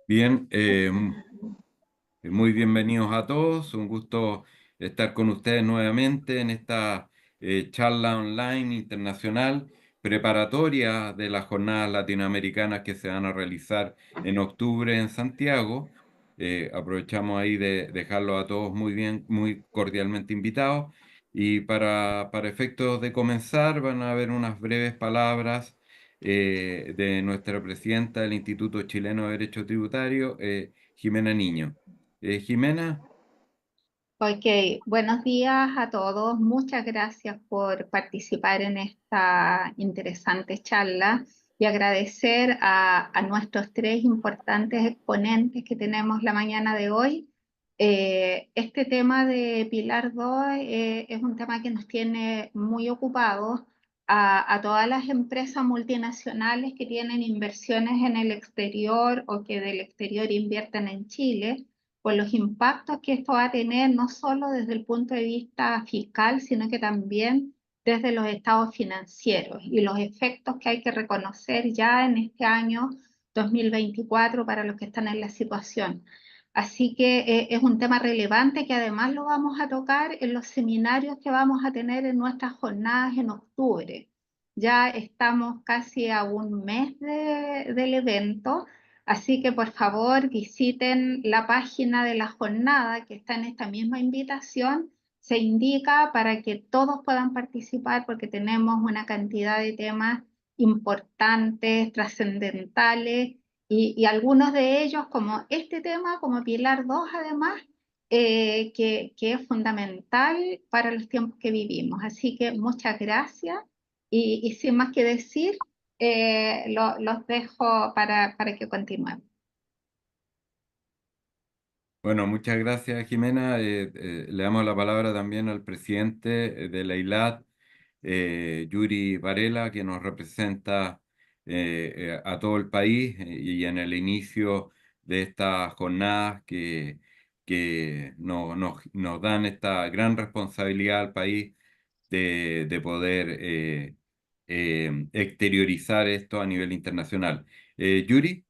Bien, muy bienvenidos a todos. Un gusto estar con ustedes nuevamente en esta charla online internacional preparatoria de las jornadas latinoamericanas que se van a realizar en octubre en Santiago. Aprovechamos ahí de dejarlos a todos muy bien, muy cordialmente invitados. Y para efectos de comenzar, van a haber unas breves palabras de nuestra presidenta del Instituto Chileno de Derecho Tributario, Jimena Niño. Jimena, Ok, buenos días a todos. Muchas gracias por participar en esta interesante charla y agradecer a nuestros tres importantes exponentes que tenemos la mañana de hoy. Este tema de Pilar 2 es un tema que nos tiene muy ocupados a todas las empresas multinacionales que tienen inversiones en el exterior o que del exterior invierten en Chile por los impactos que esto va a tener no solo desde el punto de vista fiscal, sino que también desde los estados financieros y los efectos que hay que reconocer ya en este año 2024 para los que están en la situación. Así que es un tema relevante que además lo vamos a tocar en los seminarios que vamos a tener en nuestras jornadas en octubre. Ya estamos casi a un mes del evento. Así que por favor visiten la página de la jornada que está en esta misma invitación. Se indica para que todos puedan participar porque tenemos una cantidad de temas importantes, trascendentales y algunos de ellos como este tema, como Pilar 2 además, que es fundamental para los tiempos que vivimos. Así que muchas gracias y sin más que decir los dejo para que continúen. bueno, muchas gracias, Jimena. Le damos la palabra también al presidente de la ILAT, Yuri Varela, que nos representa a todo el país y en el inicio de estas jornadas que nos dan esta gran responsabilidad al país de poder exteriorizar esto a nivel internacional. Yuri,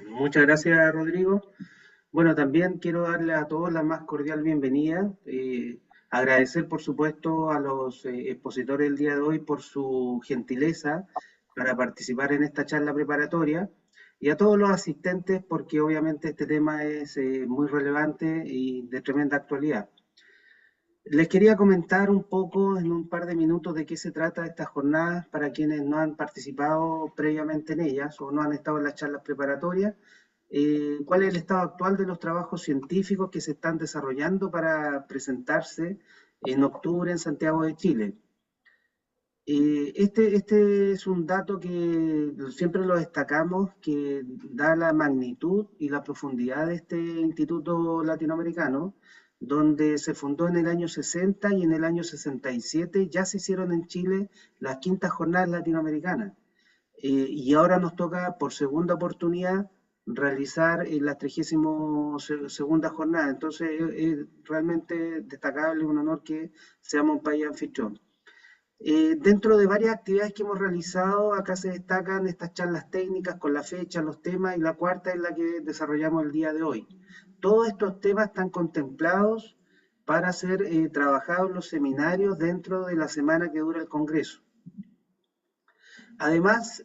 Muchas gracias, Rodrigo. Bueno, también quiero darle a todos la más cordial bienvenida. Agradecer, por supuesto, a los expositores del día de hoy por su gentileza para participar en esta charla preparatoria y a todos los asistentes porque obviamente este tema es muy relevante y de tremenda actualidad. Les quería comentar un poco en un par de minutos de qué se trata esta jornada para quienes no han participado previamente en ellas o no han estado en las charlas preparatorias. ¿Cuál es el estado actual de los trabajos científicos que se están desarrollando para presentarse en octubre en Santiago de Chile? Este es un dato que siempre lo destacamos, que da la magnitud y la profundidad de este instituto latinoamericano, donde se fundó en el año 60 y en el año 67 ya se hicieron en Chile las quintas jornadas latinoamericanas. Y ahora nos toca por segunda oportunidad realizar la 32ª jornada. Entonces es realmente destacable, un honor que seamos un país anfitrión. Dentro de varias actividades que hemos realizado, acá se destacan estas charlas técnicas con la fecha, los temas, y la cuarta es la que desarrollamos el día de hoy. Todos estos temas están contemplados para ser trabajados en los seminarios dentro de la semana que dura el Congreso. Además,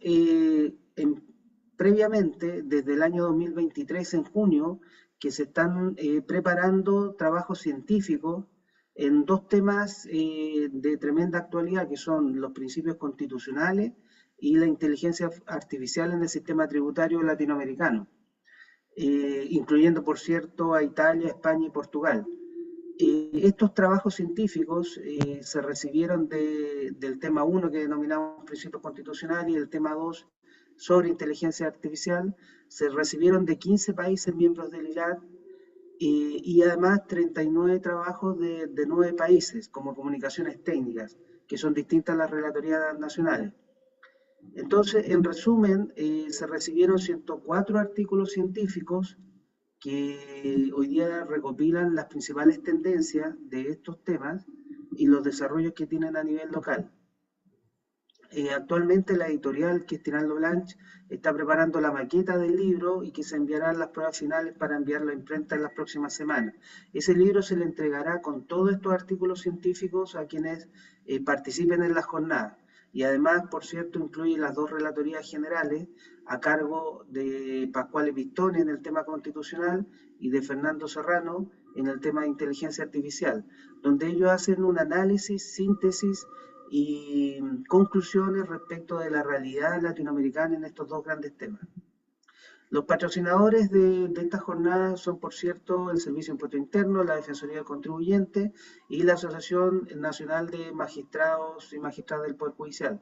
previamente, desde el año 2023, en junio, que se están preparando trabajos científicos en dos temas de tremenda actualidad, que son los principios constitucionales y la inteligencia artificial en el sistema tributario latinoamericano, incluyendo, por cierto, a Italia, España y Portugal. Estos trabajos científicos se recibieron del tema 1 que denominamos principios constitucionales y el tema 2 sobre inteligencia artificial, se recibieron de 15 países miembros del ILAT y además 39 trabajos de 9 países como comunicaciones técnicas, que son distintas a las relatorías nacionales. Entonces, en resumen, se recibieron 104 artículos científicos que hoy día recopilan las principales tendencias de estos temas y los desarrollos que tienen a nivel local. Actualmente la editorial, que es Tirando Blanche, está preparando la maqueta del libro y que se enviarán las pruebas finales para enviarlo a imprenta en las próximas semanas. Ese libro se le entregará con todos estos artículos científicos a quienes participen en la jornada. Y además, por cierto, incluye las 2 relatorías generales a cargo de Pascual Pistone en el tema constitucional y de Fernando Serrano en el tema de inteligencia artificial, donde ellos hacen un análisis, síntesis y conclusiones respecto de la realidad latinoamericana en estos 2 grandes temas. Los patrocinadores de esta jornada son, por cierto, el Servicio de Impuesto Interno, la Defensoría del Contribuyente y la Asociación Nacional de Magistrados y Magistradas del Poder Judicial.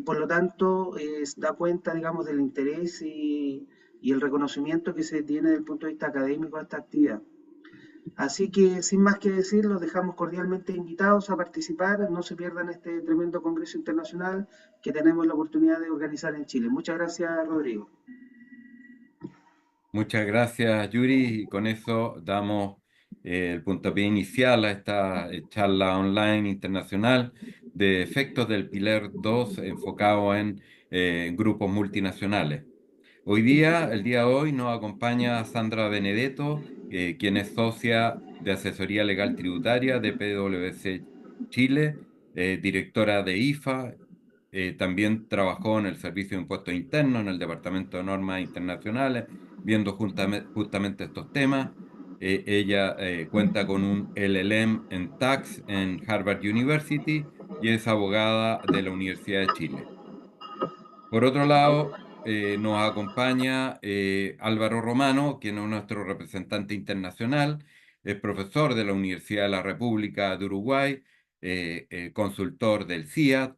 Por lo tanto, da cuenta, digamos, del interés y el reconocimiento que se tiene desde el punto de vista académico a esta actividad. Así que, sin más que decir, los dejamos cordialmente invitados a participar. No se pierdan este tremendo congreso internacional que tenemos la oportunidad de organizar en Chile. Muchas gracias, Rodrigo. Muchas gracias, Yuri, y con eso damos el puntapié inicial a esta charla online internacional de efectos del Pilar 2 enfocado en grupos multinacionales. Hoy día, el día de hoy, nos acompaña Sandra Benedetto, quien es socia de asesoría legal tributaria de PwC Chile, directora de IFA. También trabajó en el Servicio de Impuestos Internos, en el Departamento de Normas Internacionales, viendo justamente estos temas. Ella cuenta con un LLM en Tax en Harvard University y es abogada de la Universidad de Chile. Por otro lado, nos acompaña Álvaro Romano, quien es nuestro representante internacional, es profesor de la Universidad de la República de Uruguay, consultor del CIAT,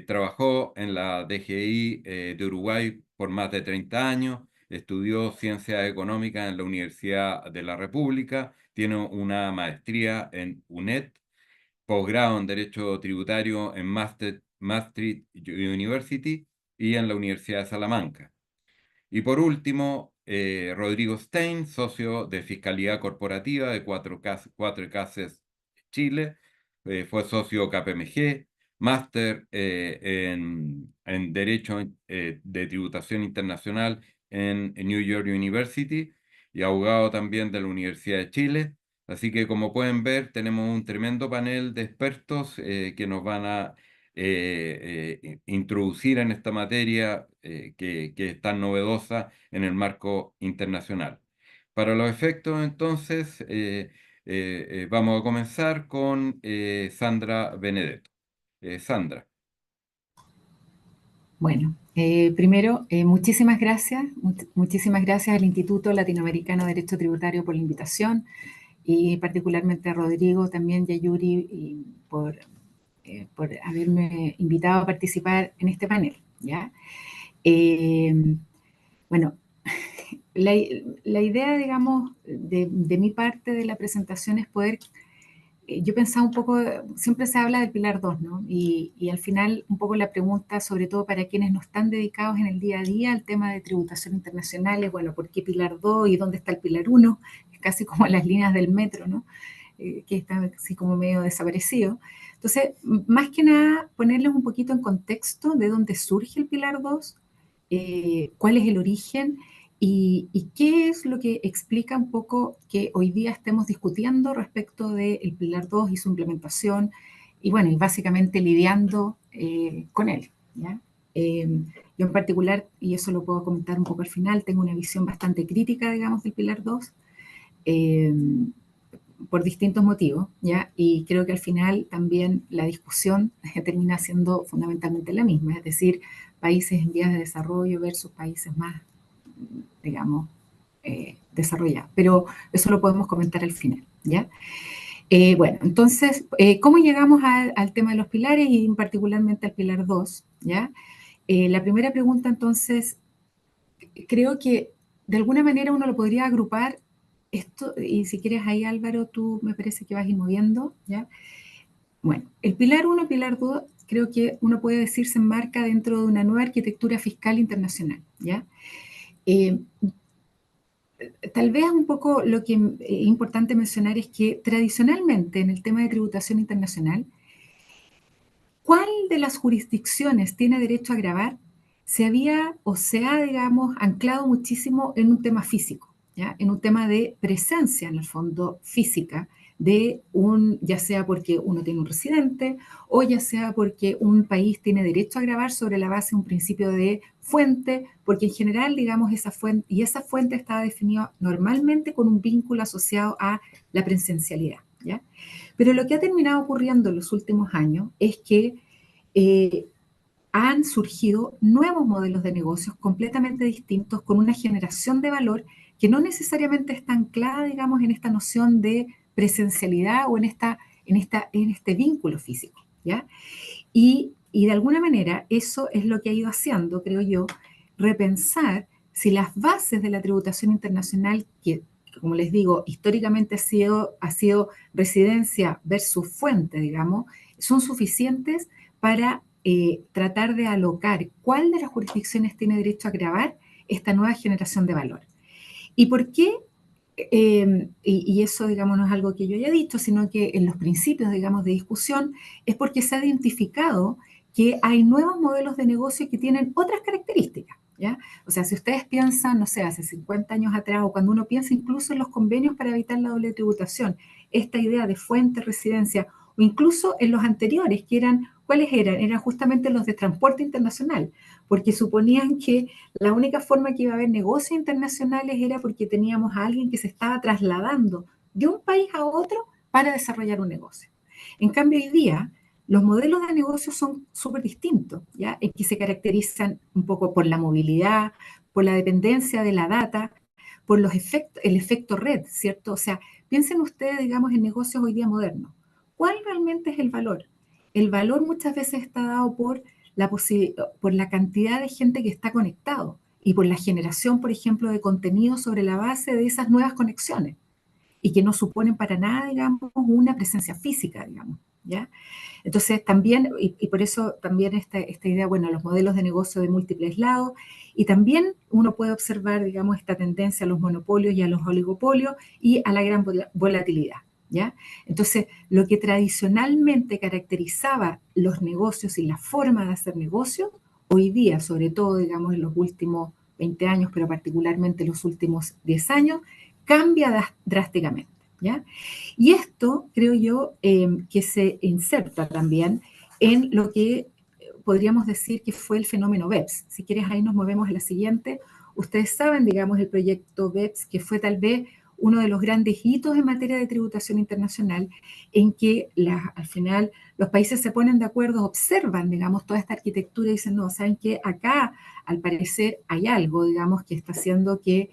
trabajó en la DGI de Uruguay por más de 30 años, estudió ciencias económicas en la Universidad de la República, tiene una maestría en UNED, posgrado en Derecho Tributario en Maastricht University y en la Universidad de Salamanca. Y por último, Rodrigo Stein, socio de Fiscalía Corporativa de 4Cases Chile, fue socio KPMG, máster en Derecho de Tributación Internacional en New York University y abogado también de la Universidad de Chile. Así que como pueden ver, tenemos un tremendo panel de expertos que nos van a introducir en esta materia que es tan novedosa en el marco internacional. Para los efectos, entonces, vamos a comenzar con Sandra Benedetto. Sandra. Bueno, primero, muchísimas gracias al Instituto Latinoamericano de Derecho Tributario por la invitación y particularmente a Rodrigo también y a Yuri por haberme invitado a participar en este panel, ¿ya? Bueno, la idea, digamos, de mi parte de la presentación es poder, yo pensaba un poco, siempre se habla del Pilar 2, ¿no? Y al final un poco la pregunta, sobre todo para quienes no están dedicados en el día a día al tema de tributación internacional, es, bueno, ¿por qué Pilar 2 y dónde está el Pilar 1? Es casi como las líneas del metro, ¿no? Que está así como medio desaparecido. Entonces, más que nada, ponerles un poquito en contexto de dónde surge el Pilar 2, cuál es el origen y qué es lo que explica un poco que hoy día estemos discutiendo respecto del Pilar 2 y su implementación y bueno, y básicamente lidiando con él, ¿ya? Yo en particular, y eso lo puedo comentar un poco al final, tengo una visión bastante crítica, digamos, del Pilar 2, por distintos motivos, ¿ya? Y creo que al final también la discusión termina siendo fundamentalmente la misma, es decir, países en vías de desarrollo versus países más, digamos, desarrollados. Pero eso lo podemos comentar al final, ¿ya? Bueno, entonces, ¿cómo llegamos al tema de los pilares y particularmente al pilar 2, ¿ya? La primera pregunta, entonces, creo que de alguna manera uno lo podría agrupar esto, y si quieres ahí Álvaro, tú me parece que vas a ir moviendo, ¿ya? Bueno, el pilar 1, pilar 2, creo que uno puede decir se enmarca dentro de una nueva arquitectura fiscal internacional, ¿ya? tal vez un poco lo que es importante mencionar es que tradicionalmente en el tema de tributación internacional, ¿cuál de las jurisdicciones tiene derecho a gravar? Se había o se ha, digamos, anclado muchísimo en un tema físico, ¿ya? En un tema de presencia, en el fondo, física, de ya sea porque uno tiene un residente o ya sea porque un país tiene derecho a gravar sobre la base de un principio de fuente, porque en general, digamos, esa fuente estaba definida normalmente con un vínculo asociado a la presencialidad, ¿ya? Pero lo que ha terminado ocurriendo en los últimos años es que eh, han surgido nuevos modelos de negocios completamente distintos, con una generación de valor que no necesariamente está anclada, digamos, en esta noción de presencialidad o en este vínculo físico, ¿ya? Y de alguna manera eso es lo que ha ido haciendo, creo yo, repensar si las bases de la tributación internacional, que como les digo, históricamente ha sido residencia versus fuente, digamos, son suficientes para tratar de alocar cuál de las jurisdicciones tiene derecho a gravar esta nueva generación de valor. ¿Y por qué? Y eso, digamos, no es algo que yo haya dicho, sino que en los principios, digamos, de discusión, es porque se ha identificado que hay nuevos modelos de negocio que tienen otras características, ¿ya? O sea, si ustedes piensan, no sé, hace 50 años atrás, o cuando uno piensa incluso en los convenios para evitar la doble tributación, esta idea de fuente, residencia, o incluso en los anteriores, que eran, ¿cuáles eran? Eran justamente los de transporte internacional, porque suponían que la única forma que iba a haber negocios internacionales era porque teníamos a alguien que se estaba trasladando de un país a otro para desarrollar un negocio. En cambio, hoy día, los modelos de negocio son súper distintos, ¿ya? En que se caracterizan un poco por la movilidad, por la dependencia de la data, por el efecto red, ¿cierto? O sea, piensen ustedes, digamos, en negocios hoy día modernos. ¿Cuál realmente es el valor? El valor muchas veces está dado por la cantidad de gente que está conectado y por la generación, por ejemplo, de contenido sobre la base de esas nuevas conexiones y que no suponen para nada, digamos, una presencia física, digamos, ¿ya? Entonces también, y por eso también esta idea, bueno, los modelos de negocio de múltiples lados, y también uno puede observar, digamos, esta tendencia a los monopolios y a los oligopolios y a la gran volatilidad, ¿ya? Entonces, lo que tradicionalmente caracterizaba los negocios y la forma de hacer negocios, hoy día, sobre todo, digamos, en los últimos 20 años, pero particularmente en los últimos 10 años, cambia drásticamente, ¿ya? Y esto, creo yo, que se inserta también en lo que podríamos decir que fue el fenómeno BEPS. Si quieres, ahí nos movemos a la siguiente. Ustedes saben, digamos, el proyecto BEPS, que fue tal vez uno de los grandes hitos en materia de tributación internacional, en que al final los países se ponen de acuerdo, observan, digamos, toda esta arquitectura y dicen, no, saben que acá, al parecer, hay algo, digamos, que está haciendo que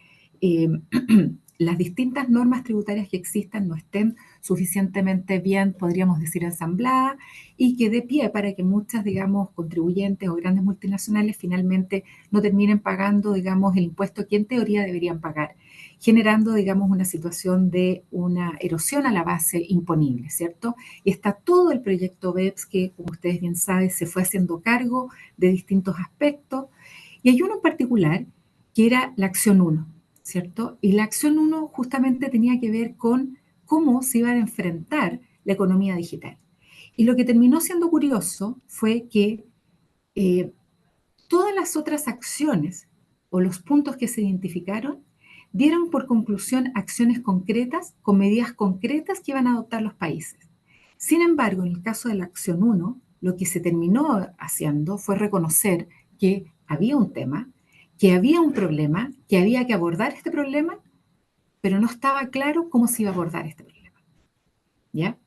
las distintas normas tributarias que existan no estén suficientemente bien, podríamos decir, ensambladas y que dé pie para que muchas, digamos, contribuyentes o grandes multinacionales finalmente no terminen pagando, digamos, el impuesto que en teoría deberían pagar, generando, digamos, una situación de una erosión a la base imponible, ¿cierto? Y está todo el proyecto BEPS que, como ustedes bien saben, se fue haciendo cargo de distintos aspectos. Y hay uno en particular que era la acción 1, ¿cierto? Y la acción 1 justamente tenía que ver con cómo se iba a enfrentar la economía digital. Y lo que terminó siendo curioso fue que todas las otras acciones o los puntos que se identificaron dieron por conclusión acciones concretas con medidas concretas que iban a adoptar los países. Sin embargo, en el caso de la acción 1, lo que se terminó haciendo fue reconocer que había un tema, que había un problema, que había que abordar este problema, pero no estaba claro cómo se iba a abordar este problema, ¿ya?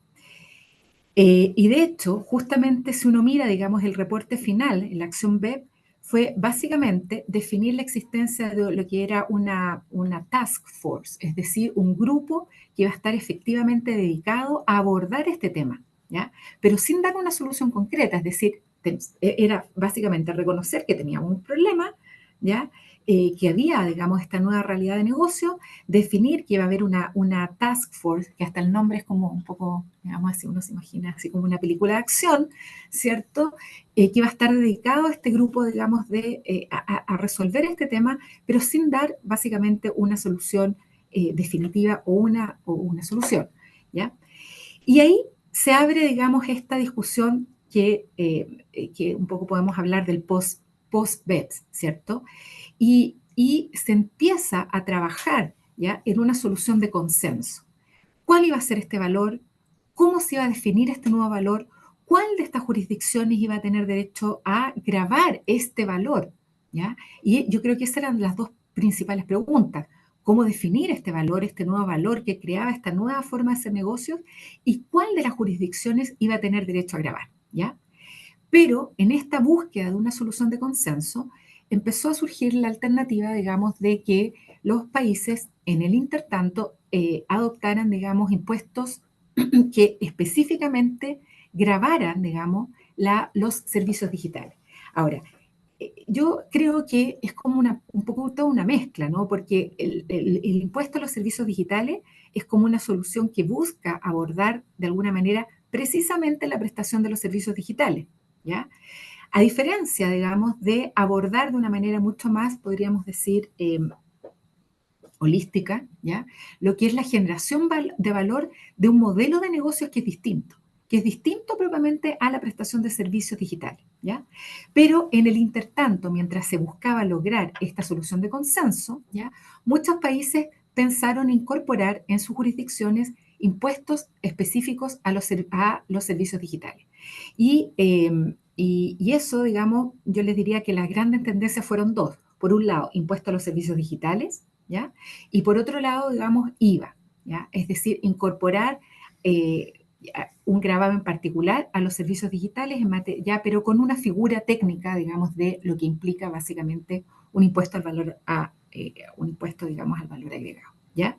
Y de hecho, justamente si uno mira, digamos, el reporte final, en la acción BEP, fue básicamente definir la existencia de lo que era una task force, es decir, un grupo que iba a estar efectivamente dedicado a abordar este tema, ¿ya? Pero sin dar una solución concreta, es decir, era básicamente reconocer que teníamos un problema, ¿ya? que había, digamos, esta nueva realidad de negocio, definir que iba a haber una task force, que hasta el nombre es como un poco, digamos así, uno se imagina así como una película de acción, ¿cierto? Que iba a estar dedicado a este grupo, digamos, a resolver este tema, pero sin dar básicamente una solución definitiva o una solución, ¿ya? Y ahí se abre, digamos, esta discusión que un poco podemos hablar del post-BEPS, ¿cierto? Y se empieza a trabajar, ¿ya?, en una solución de consenso. ¿Cuál iba a ser este valor? ¿Cómo se iba a definir este nuevo valor? ¿Cuál de estas jurisdicciones iba a tener derecho a gravar este valor? ¿Ya? Y yo creo que esas eran las dos principales preguntas. ¿Cómo definir este valor, este nuevo valor que creaba esta nueva forma de hacer negocios? ¿Y cuál de las jurisdicciones iba a tener derecho a grabar? ¿Ya? Pero en esta búsqueda de una solución de consenso, empezó a surgir la alternativa, digamos, de que los países en el intertanto adoptaran, digamos, impuestos que específicamente gravaran, digamos, los servicios digitales. Ahora, yo creo que es como un poco toda una mezcla, ¿no? Porque el impuesto a los servicios digitales es como una solución que busca abordar de alguna manera precisamente la prestación de los servicios digitales, ¿ya? A diferencia, digamos, de abordar de una manera mucho más, podríamos decir, holística, ¿ya?, lo que es la generación de valor de un modelo de negocios que es distinto propiamente a la prestación de servicios digitales, ¿ya? Pero en el intertanto, mientras se buscaba lograr esta solución de consenso, ¿ya?, muchos países pensaron incorporar en sus jurisdicciones impuestos específicos a los servicios digitales. Y eso, digamos, yo les diría que las grandes tendencias fueron dos. Por un lado, impuesto a los servicios digitales, ¿ya? Y por otro lado, digamos, IVA, ¿ya? Es decir, incorporar un gravamen particular a los servicios digitales, ya, pero con una figura técnica, digamos, de lo que implica básicamente un impuesto al valor, un impuesto, digamos, al valor agregado, ¿ya?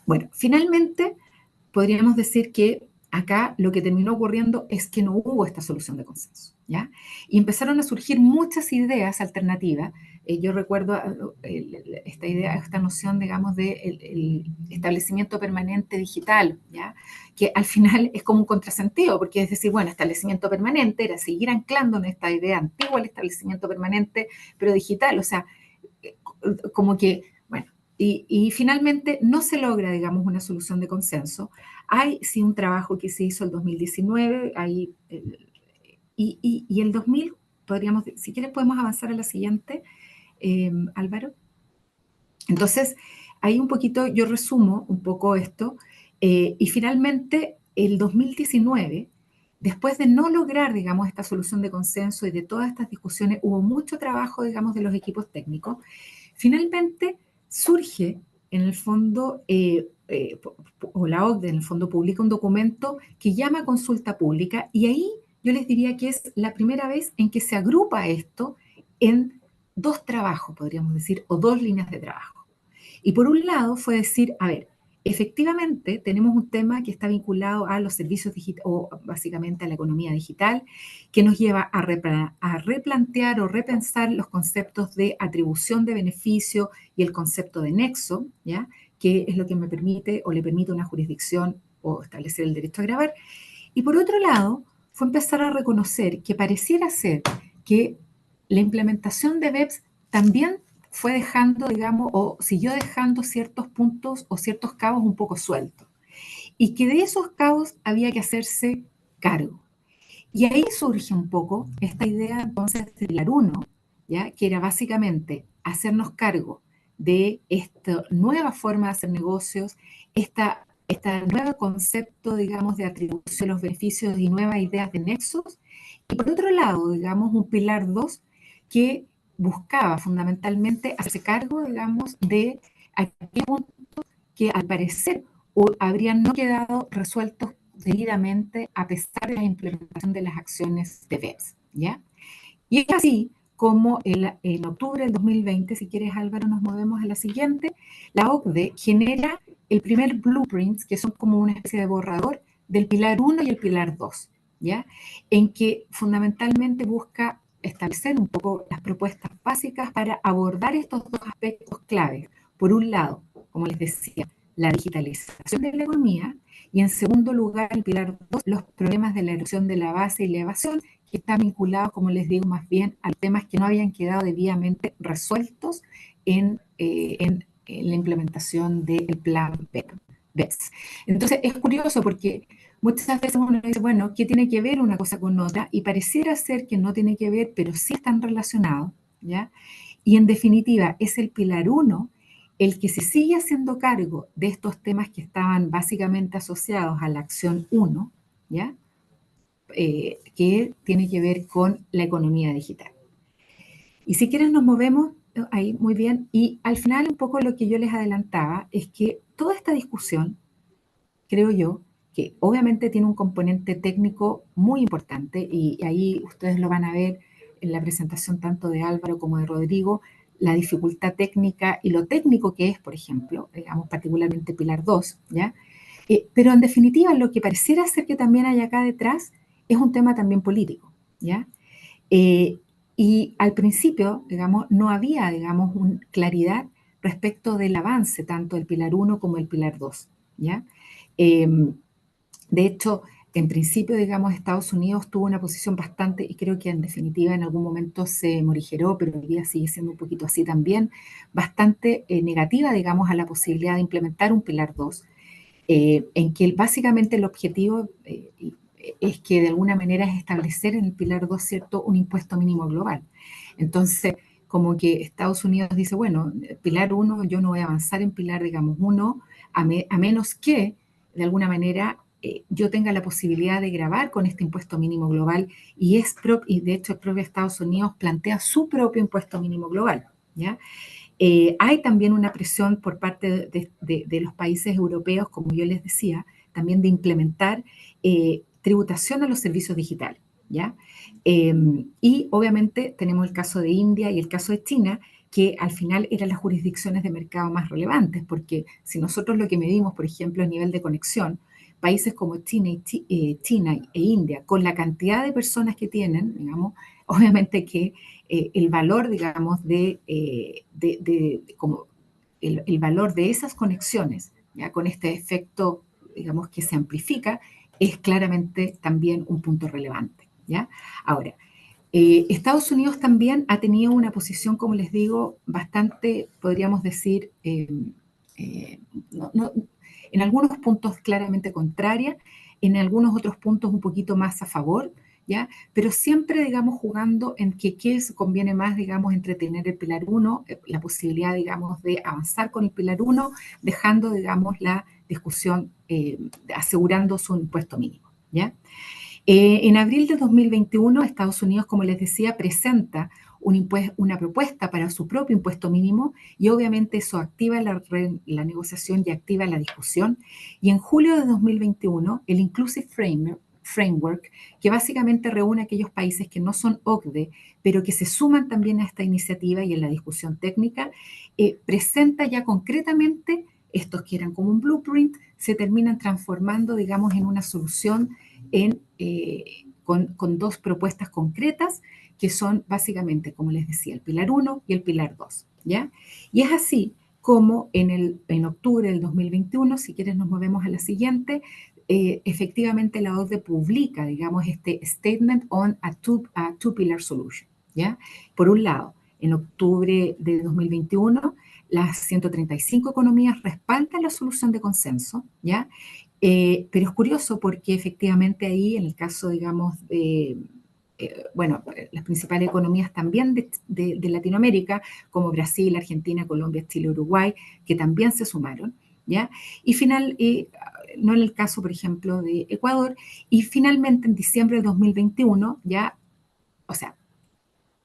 Bueno, finalmente podríamos decir que acá lo que terminó ocurriendo es que no hubo esta solución de consenso, ¿ya? Y empezaron a surgir muchas ideas alternativas. Yo recuerdo esta idea, esta noción, digamos, de el establecimiento permanente digital, ¿ya?, que al final es como un contrasentido, porque es decir, bueno, establecimiento permanente era seguir anclando en esta idea antigua, el establecimiento permanente, pero digital, o sea, como que, bueno, y finalmente no se logra, digamos, una solución de consenso. Hay sí un trabajo que se hizo el 2019, y el 2000, podríamos, si quieres podemos avanzar a la siguiente, Álvaro. Entonces, ahí un poquito yo resumo un poco esto, y finalmente el 2019, después de no lograr, digamos, esta solución de consenso y de todas estas discusiones, hubo mucho trabajo, digamos, de los equipos técnicos. Finalmente surge, en el fondo, o la OCDE en el fondo publica un documento que llama consulta pública, y ahí yo les diría que es la primera vez en que se agrupa esto en dos trabajos, podríamos decir, o dos líneas de trabajo. Y por un lado fue decir, a ver, efectivamente tenemos un tema que está vinculado a los servicios digitales, o básicamente a la economía digital, que nos lleva a replantear o repensar los conceptos de atribución de beneficio y el concepto de nexo, ¿ya?, que es lo que me permite o le permite a una jurisdicción o establecer el derecho a gravar. Y por otro lado, fue empezar a reconocer que pareciera ser que la implementación de BEPS también fue dejando, digamos, o siguió dejando ciertos puntos o ciertos cabos un poco sueltos. Y que de esos cabos había que hacerse cargo. Y ahí surge un poco esta idea entonces de Pilar 1, ¿ya?, que era básicamente hacernos cargo de esta nueva forma de hacer negocios, este nuevo concepto, digamos, de atribución de los beneficios y nuevas ideas de nexos. Y por otro lado, digamos, un pilar 2 que buscaba fundamentalmente hacerse cargo, digamos, de aquellos puntos que al parecer habrían no quedado resueltos debidamente a pesar de la implementación de las acciones de BEPS, ¿ya? Y es así como en octubre del 2020, si quieres Álvaro, nos movemos a la siguiente, la OCDE genera el primer blueprint, que son como una especie de borrador del pilar 1 y el pilar 2, ¿ya?, en que fundamentalmente busca establecer un poco las propuestas básicas para abordar estos dos aspectos claves. Por un lado, como les decía, la digitalización de la economía, y en segundo lugar, el pilar 2, los problemas de la erosión de la base y la evasión, que están vinculados, como les digo, más bien a temas que no habían quedado debidamente resueltos en la implementación del plan BEPS. Entonces, es curioso porque muchas veces uno dice, bueno, ¿qué tiene que ver una cosa con otra? Y pareciera ser que no tiene que ver, pero sí están relacionados, ¿ya? Y en definitiva, es el pilar 1 el que se sigue haciendo cargo de estos temas que estaban básicamente asociados a la acción 1, ¿ya? Que tiene que ver con la economía digital. Y si quieren nos movemos ahí muy bien. Y al final un poco lo que yo les adelantaba es que toda esta discusión, creo yo, que obviamente tiene un componente técnico muy importante, y ahí ustedes lo van a ver en la presentación tanto de Álvaro como de Rodrigo, la dificultad técnica y lo técnico que es, por ejemplo, digamos particularmente Pilar 2, ¿ya? Pero en definitiva lo que pareciera ser que también hay acá detrás es un tema también político, ¿ya? Y al principio, digamos, no había, digamos, claridad respecto del avance tanto del Pilar 1 como el Pilar 2, ¿ya? De hecho, en principio, digamos, Estados Unidos tuvo una posición bastante, y creo que en definitiva en algún momento se morigeró, pero hoy día sigue siendo un poquito así también, bastante negativa, digamos, a la posibilidad de implementar un Pilar 2, en que básicamente el objetivo es que de alguna manera es establecer en el Pilar 2, ¿cierto?, un impuesto mínimo global. Entonces, como que Estados Unidos dice, bueno, Pilar 1, yo no voy a avanzar en Pilar, digamos, 1, a menos que, de alguna manera, yo tenga la posibilidad de grabar con este impuesto mínimo global, y de hecho el propio Estados Unidos plantea su propio impuesto mínimo global, ¿ya? Hay también una presión por parte de los países europeos, como yo les decía, también de implementar tributación a los servicios digitales, ¿ya? Y obviamente tenemos el caso de India y el caso de China, que al final eran las jurisdicciones de mercado más relevantes, porque si nosotros lo que medimos, por ejemplo, el nivel de conexión, países como China e India, con la cantidad de personas que tienen, digamos, obviamente que el valor, digamos, como el valor de esas conexiones, ¿ya? Con este efecto, digamos, que se amplifica, es claramente también un punto relevante, ¿ya? Ahora, Estados Unidos también ha tenido una posición, como les digo, bastante, podríamos decir, en algunos puntos claramente contraria, en algunos otros puntos un poquito más a favor, ¿ya? Pero siempre, digamos, jugando en qué se conviene más, digamos, entre tener el Pilar 1, la posibilidad, digamos, de avanzar con el Pilar 1, dejando, digamos, la discusión, asegurando su impuesto mínimo, ¿ya? En abril de 2021, Estados Unidos, como les decía, presenta una propuesta para su propio impuesto mínimo, y obviamente eso activa la negociación y activa la discusión. Y en julio de 2021, el Inclusive Framework, que básicamente reúne a aquellos países que no son OCDE, pero que se suman también a esta iniciativa y en la discusión técnica, presenta ya concretamente estos que eran como un blueprint, se terminan transformando, digamos, en una solución con dos propuestas concretas, que son básicamente, como les decía, el Pilar 1 y el Pilar 2, ¿ya? Y es así como en octubre del 2021, si quieres nos movemos a la siguiente, efectivamente la OCDE publica, digamos, este Statement on a Two-Pillar Solution, ¿ya? Por un lado, en octubre de 2021, las 135 economías respaldan la solución de consenso, ¿ya? Pero es curioso porque efectivamente ahí, en el caso, digamos, bueno, las principales economías también de Latinoamérica, como Brasil, Argentina, Colombia, Chile, Uruguay, que también se sumaron, ¿ya? No en el caso, por ejemplo, de Ecuador, y finalmente en diciembre de 2021, ya, o sea,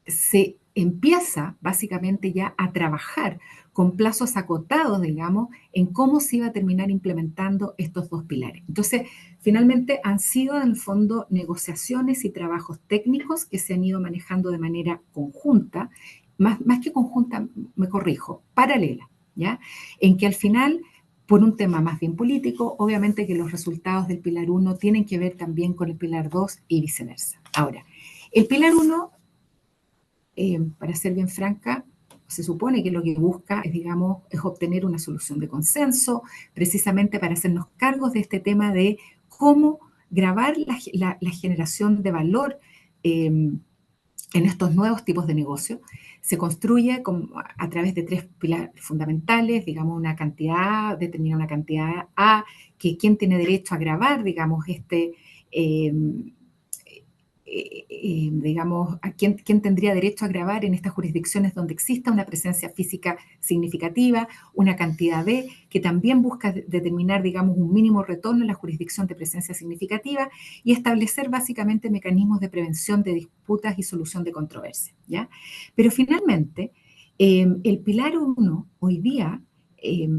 se empieza básicamente ya a trabajar con plazos acotados, digamos, en cómo se iba a terminar implementando estos dos pilares. Entonces, finalmente han sido en el fondo negociaciones y trabajos técnicos que se han ido manejando de manera conjunta, más que conjunta, me corrijo, paralela, ¿ya? En que al final, por un tema más bien político, obviamente que los resultados del Pilar 1 tienen que ver también con el Pilar 2 y viceversa. Ahora, el Pilar 1 para ser bien franca, se supone que lo que busca es, digamos, es obtener una solución de consenso, precisamente para hacernos cargos de este tema de cómo grabar la generación de valor en estos nuevos tipos de negocio. Se construye a través de 3 pilares fundamentales, digamos, una cantidad, determina una cantidad A, que quién tiene derecho a grabar, digamos, digamos, a quién tendría derecho a grabar en estas jurisdicciones donde exista una presencia física significativa, una cantidad B, que también busca determinar, digamos, un mínimo retorno en la jurisdicción de presencia significativa y establecer básicamente mecanismos de prevención de disputas y solución de controversias, ¿ya? Pero finalmente, el pilar 1 hoy día,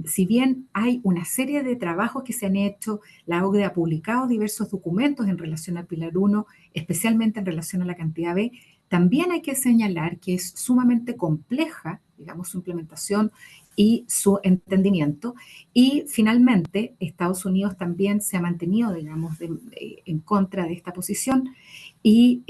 si bien hay una serie de trabajos que se han hecho, la OCDE ha publicado diversos documentos en relación al pilar 1, especialmente en relación a la cantidad B, también hay que señalar que es sumamente compleja, digamos, su implementación y su entendimiento. Y finalmente, Estados Unidos también se ha mantenido, digamos, en contra de esta posición y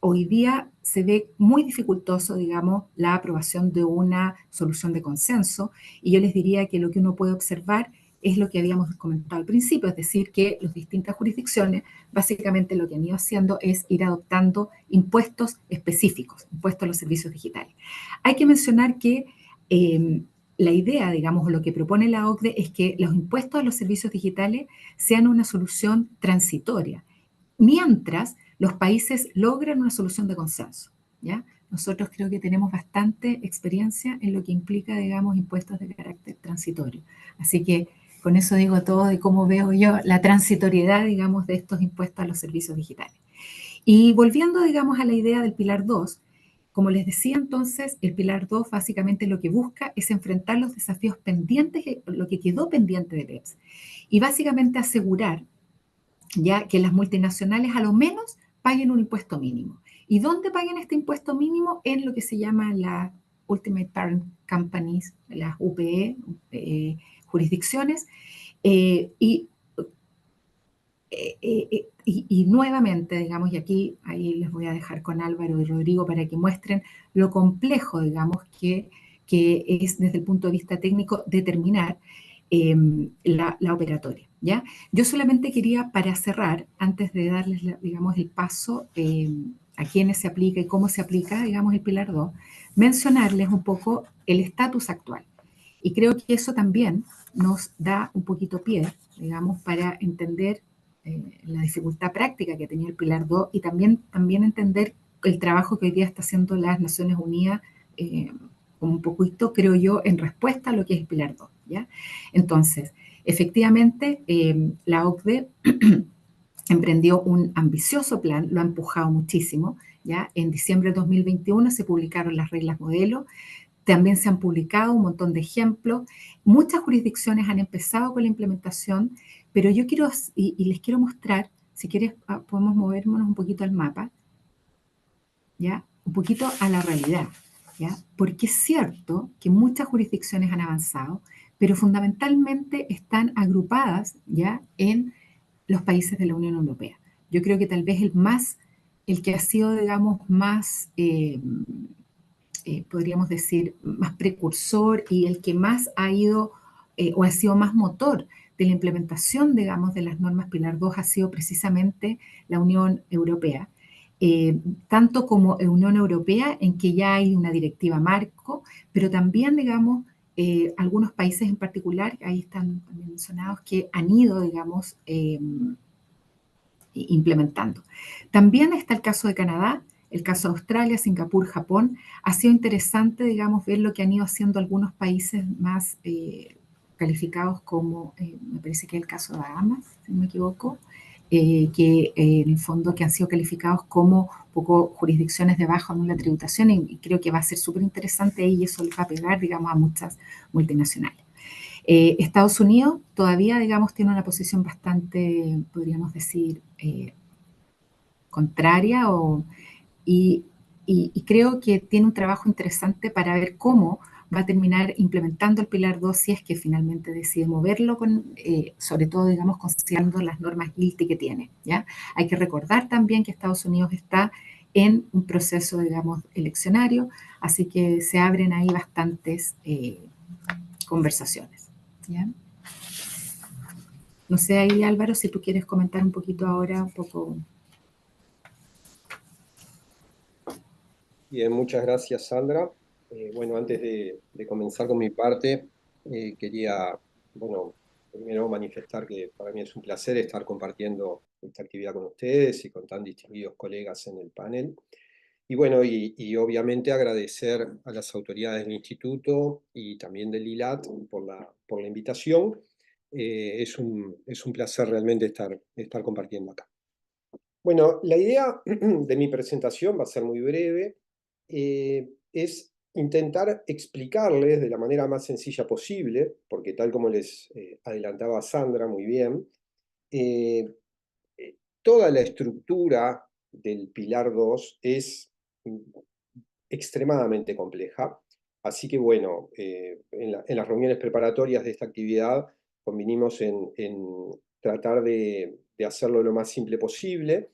hoy día se ve muy dificultoso, digamos, la aprobación de una solución de consenso. Y yo les diría que lo que uno puede observar es lo que habíamos comentado al principio, es decir, que las distintas jurisdicciones básicamente lo que han ido haciendo es ir adoptando impuestos específicos, impuestos a los servicios digitales. Hay que mencionar que la idea, digamos, lo que propone la OCDE es que los impuestos a los servicios digitales sean una solución transitoria, mientras los países logran una solución de consenso, ¿ya? Nosotros creo que tenemos bastante experiencia en lo que implica, digamos, impuestos de carácter transitorio. Así que con eso digo todo de cómo veo yo la transitoriedad, digamos, de estos impuestos a los servicios digitales. Y volviendo, digamos, a la idea del pilar 2, como les decía entonces, el pilar 2 básicamente lo que busca es enfrentar los desafíos pendientes, lo que quedó pendiente de BEPS, y básicamente asegurar ya que las multinacionales a lo menos paguen un impuesto mínimo. ¿Y dónde paguen este impuesto mínimo? En lo que se llama la Ultimate Parent Companies, las UPE, jurisdicciones, y nuevamente, digamos, y aquí ahí les voy a dejar con Álvaro y Rodrigo para que muestren lo complejo, digamos, que es desde el punto de vista técnico determinar la operatoria, ¿ya? Yo solamente quería, para cerrar, antes de darles, digamos, el paso a quiénes se aplica y cómo se aplica, digamos, el pilar 2, mencionarles un poco el estatus actual. Y creo que eso también nos da un poquito pie, digamos, para entender la dificultad práctica que tenía el pilar 2 y también entender el trabajo que hoy día está haciendo las Naciones Unidas, un poquito, creo yo, en respuesta a lo que es el pilar 2, ¿ya? Entonces, efectivamente, la OCDE emprendió un ambicioso plan, lo ha empujado muchísimo, ¿ya? En diciembre de 2021 se publicaron las reglas modelo, también se han publicado un montón de ejemplos, muchas jurisdicciones han empezado con la implementación, pero yo quiero, y les quiero mostrar, si quieres podemos movernos un poquito al mapa, ¿ya? Un poquito a la realidad, ¿ya? Porque es cierto que muchas jurisdicciones han avanzado, pero fundamentalmente están agrupadas, ¿ya?, en los países de la Unión Europea. Yo creo que tal vez el que ha sido, digamos, más, podríamos decir, más precursor y el que más ha ido o ha sido más motor de la implementación, digamos, de las normas Pilar 2 ha sido precisamente la Unión Europea. Tanto como Unión Europea, en que ya hay una directiva marco, pero también, digamos, algunos países en particular, ahí están mencionados, que han ido, digamos, implementando. También está el caso de Canadá, el caso de Australia, Singapur, Japón. Ha sido interesante, digamos, ver lo que han ido haciendo algunos países más calificados como, me parece que es el caso de Bahamas, si no me equivoco, que en el fondo que han sido calificados como poco jurisdicciones de baja o nula tributación, y creo que va a ser súper interesante y eso le va a pegar, digamos, a muchas multinacionales. Estados Unidos todavía, digamos, tiene una posición bastante, podríamos decir, contraria y creo que tiene un trabajo interesante para ver cómo va a terminar implementando el Pilar 2 si es que finalmente decide moverlo, sobre todo, digamos, considerando las normas GILTI que tiene, ¿ya? Hay que recordar también que Estados Unidos está en un proceso, digamos, eleccionario, así que se abren ahí bastantes conversaciones. ¿Ya? No sé ahí, Álvaro, si tú quieres comentar un poquito ahora, un poco. Bien, muchas gracias, Sandra. Bueno, antes de comenzar con mi parte, quería, bueno, primero manifestar que para mí es un placer estar compartiendo esta actividad con ustedes y con tan distinguidos colegas en el panel. Y bueno, y obviamente agradecer a las autoridades del instituto y también del ILAT por la invitación. Es un placer realmente estar compartiendo acá. Bueno, la idea de mi presentación va a ser muy breve. Es intentar explicarles de la manera más sencilla posible, porque tal como les adelantaba Sandra muy bien, eh, toda la estructura del Pilar 2 es extremadamente compleja. Así que bueno, en las reuniones preparatorias de esta actividad convinimos en tratar de hacerlo lo más simple posible.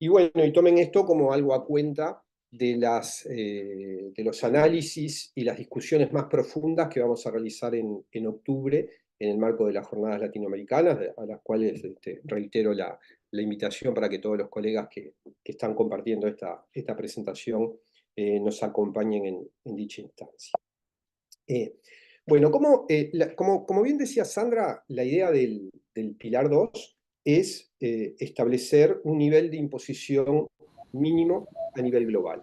Y bueno, y tomen esto como algo a cuenta de los análisis y las discusiones más profundas que vamos a realizar en octubre en el marco de las jornadas latinoamericanas, a las cuales reitero la invitación para que todos los colegas que están compartiendo esta presentación nos acompañen en dicha instancia. Bueno, como bien decía Sandra, la idea del Pilar 2 es establecer un nivel de imposición mínimo a nivel global.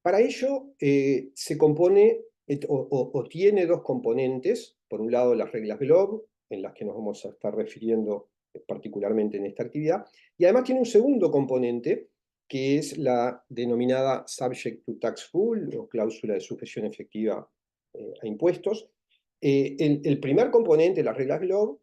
Para ello se compone o tiene dos componentes. Por un lado, las reglas GLOB, en las que nos vamos a estar refiriendo particularmente en esta actividad, y además tiene un segundo componente, que es la denominada Subject to Tax Rule, o cláusula de sujeción efectiva a impuestos. El primer componente, las reglas GLOB,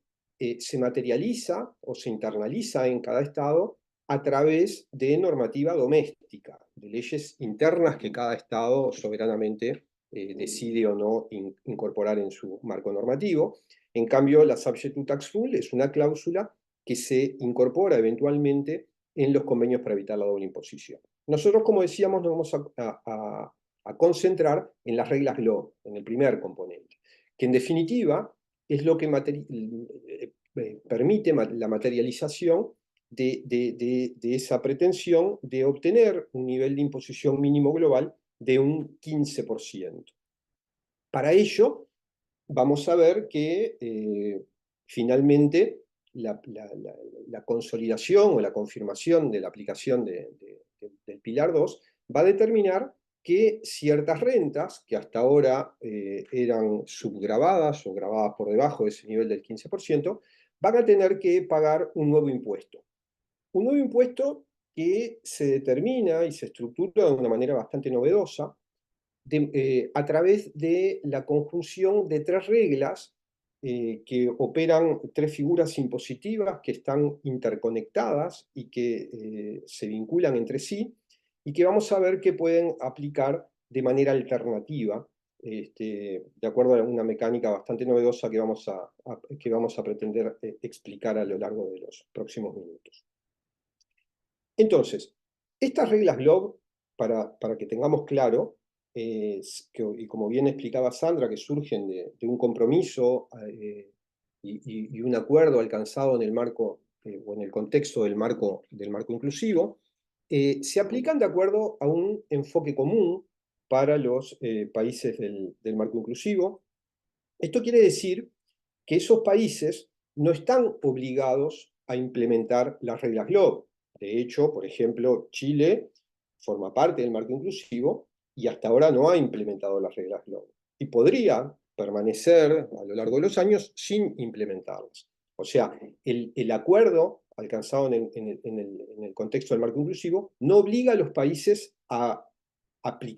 se materializa o se internaliza en cada estado a través de normativa doméstica, de leyes internas que cada estado soberanamente decide o no incorporar en su marco normativo. En cambio, la Subject to Tax Rule es una cláusula que se incorpora eventualmente en los convenios para evitar la doble imposición. Nosotros, como decíamos, nos vamos a concentrar en las reglas GLOB, en el primer componente, que en definitiva es lo que permite la materialización de esa pretensión de obtener un nivel de imposición mínimo global de un 15%. Para ello, vamos a ver que finalmente la consolidación o la confirmación de la aplicación del Pilar 2 va a determinar que ciertas rentas, que hasta ahora eran subgravadas o gravadas por debajo de ese nivel del 15%, van a tener que pagar un nuevo impuesto. Un nuevo impuesto que se determina y se estructura de una manera bastante novedosa a través de la conjunción de tres reglas que operan tres figuras impositivas que están interconectadas y que se vinculan entre sí y que vamos a ver que pueden aplicar de manera alternativa, de acuerdo a una mecánica bastante novedosa que vamos a pretender explicar a lo largo de los próximos minutos. Entonces, estas reglas GLOB, para que tengamos claro, y como bien explicaba Sandra, que surgen de un compromiso y un acuerdo alcanzado en el marco o en el contexto del marco inclusivo, se aplican de acuerdo a un enfoque común para los países del marco inclusivo. Esto quiere decir que esos países no están obligados a implementar las reglas GLOB. De hecho, por ejemplo, Chile forma parte del marco inclusivo y hasta ahora no ha implementado las reglas GLOB. Y podría permanecer a lo largo de los años sin implementarlas. O sea, el acuerdo alcanzado en el contexto del marco inclusivo no obliga a los países a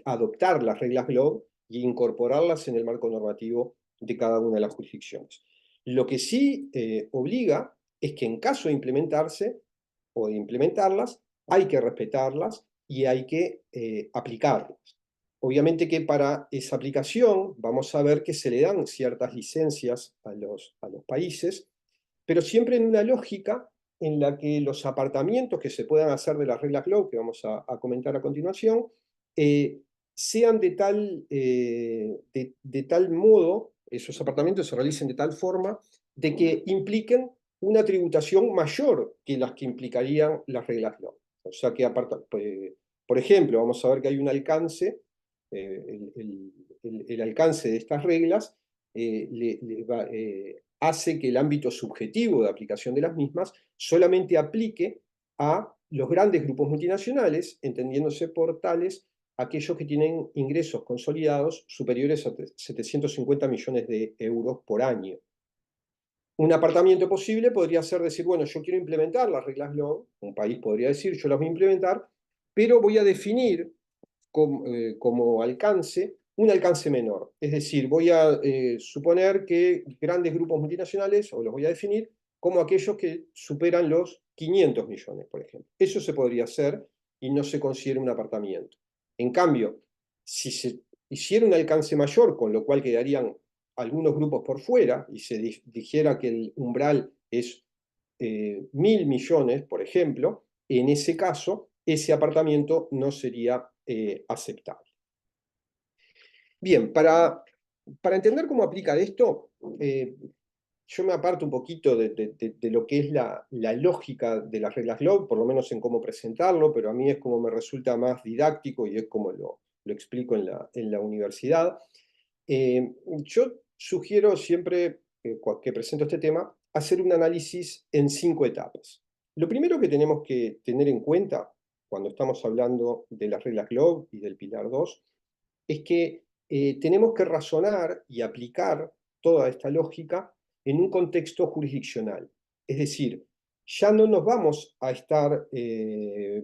adoptar las reglas GLOB e incorporarlas en el marco normativo de cada una de las jurisdicciones. Lo que sí obliga es que en caso de implementarse o de implementarlas, hay que respetarlas y hay que aplicarlas. Obviamente que para esa aplicación vamos a ver que se le dan ciertas licencias a los países, pero siempre en una lógica en la que los apartamientos que se puedan hacer de las reglas GLOBE, que vamos a comentar a continuación, sean de tal modo, esos apartamentos se realicen de tal forma, de que impliquen una tributación mayor que las que implicarían las reglas GLOBE. O sea que, por ejemplo, vamos a ver que hay un alcance, el alcance de estas reglas hace que el ámbito subjetivo de aplicación de las mismas solamente aplique a los grandes grupos multinacionales, entendiéndose por tales aquellos que tienen ingresos consolidados superiores a 750 millones de euros por año. Un apartamiento posible podría ser decir, bueno, yo quiero implementar las reglas GLOBE, un país podría decir, yo las voy a implementar, pero voy a definir como alcance un alcance menor. Es decir, voy a suponer que grandes grupos multinacionales, o los voy a definir como aquellos que superan los 500 millones, por ejemplo. Eso se podría hacer y no se considera un apartamiento. En cambio, si se hiciera un alcance mayor, con lo cual quedarían algunos grupos por fuera, y se dijera que el umbral es 1.000 millones, por ejemplo, en ese caso, ese apartamiento no sería aceptable. Bien, para entender cómo aplica esto, yo me aparto un poquito de lo que es la lógica de las reglas GLOBE, por lo menos en cómo presentarlo, pero a mí es como me resulta más didáctico y es como lo explico en la universidad. Yo sugiero siempre que presento este tema, hacer un análisis en 5 etapas. Lo primero que tenemos que tener en cuenta cuando estamos hablando de las reglas GLOBE y del Pilar 2 es que tenemos que razonar y aplicar toda esta lógica en un contexto jurisdiccional. Es decir, ya no nos vamos a estar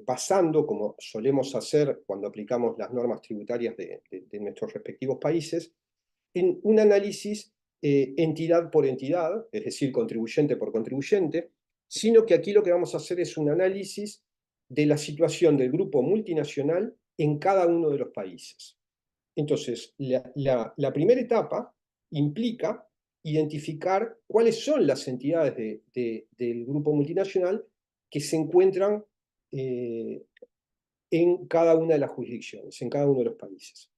basando, como solemos hacer cuando aplicamos las normas tributarias de nuestros respectivos países, en un análisis entidad por entidad, es decir, contribuyente por contribuyente, sino que aquí lo que vamos a hacer es un análisis de la situación del grupo multinacional en cada uno de los países. Entonces, la primera etapa implica identificar cuáles son las entidades del grupo multinacional que se encuentran en cada una de las jurisdicciones, en cada uno de los países.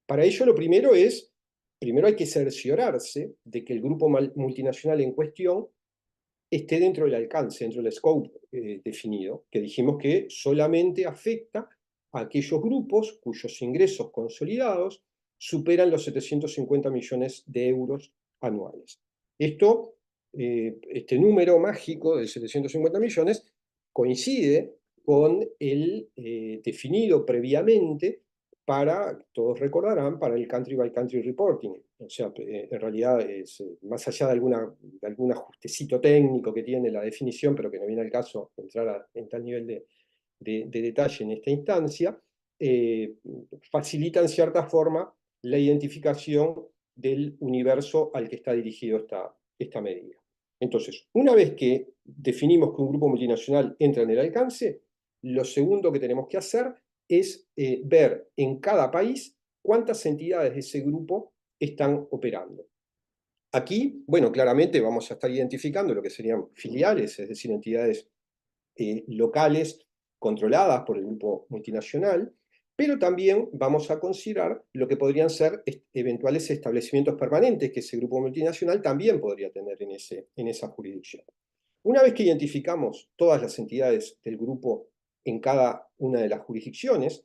Para ello, lo primero hay que cerciorarse de que el grupo multinacional en cuestión esté dentro del alcance, dentro del scope definido, que dijimos que solamente afecta a aquellos grupos cuyos ingresos consolidados superan los 750 millones de euros anuales. Este número mágico de 750 millones coincide con el definido previamente para, todos recordarán, para el country by country reporting. O sea, en realidad es más allá de algún ajustecito técnico que tiene la definición, pero que no viene al caso entrar en tal nivel de detalle en esta instancia, facilita en cierta forma la identificación del universo al que está dirigido esta medida. Entonces, una vez que definimos que un grupo multinacional entra en el alcance, lo segundo que tenemos que hacer es ver en cada país cuántas entidades de ese grupo están operando. Aquí, bueno, claramente vamos a estar identificando lo que serían filiales, es decir, entidades locales controladas por el grupo multinacional, pero también vamos a considerar lo que podrían ser eventuales establecimientos permanentes que ese grupo multinacional también podría tener en esa jurisdicción. Una vez que identificamos todas las entidades del grupo en cada una de las jurisdicciones,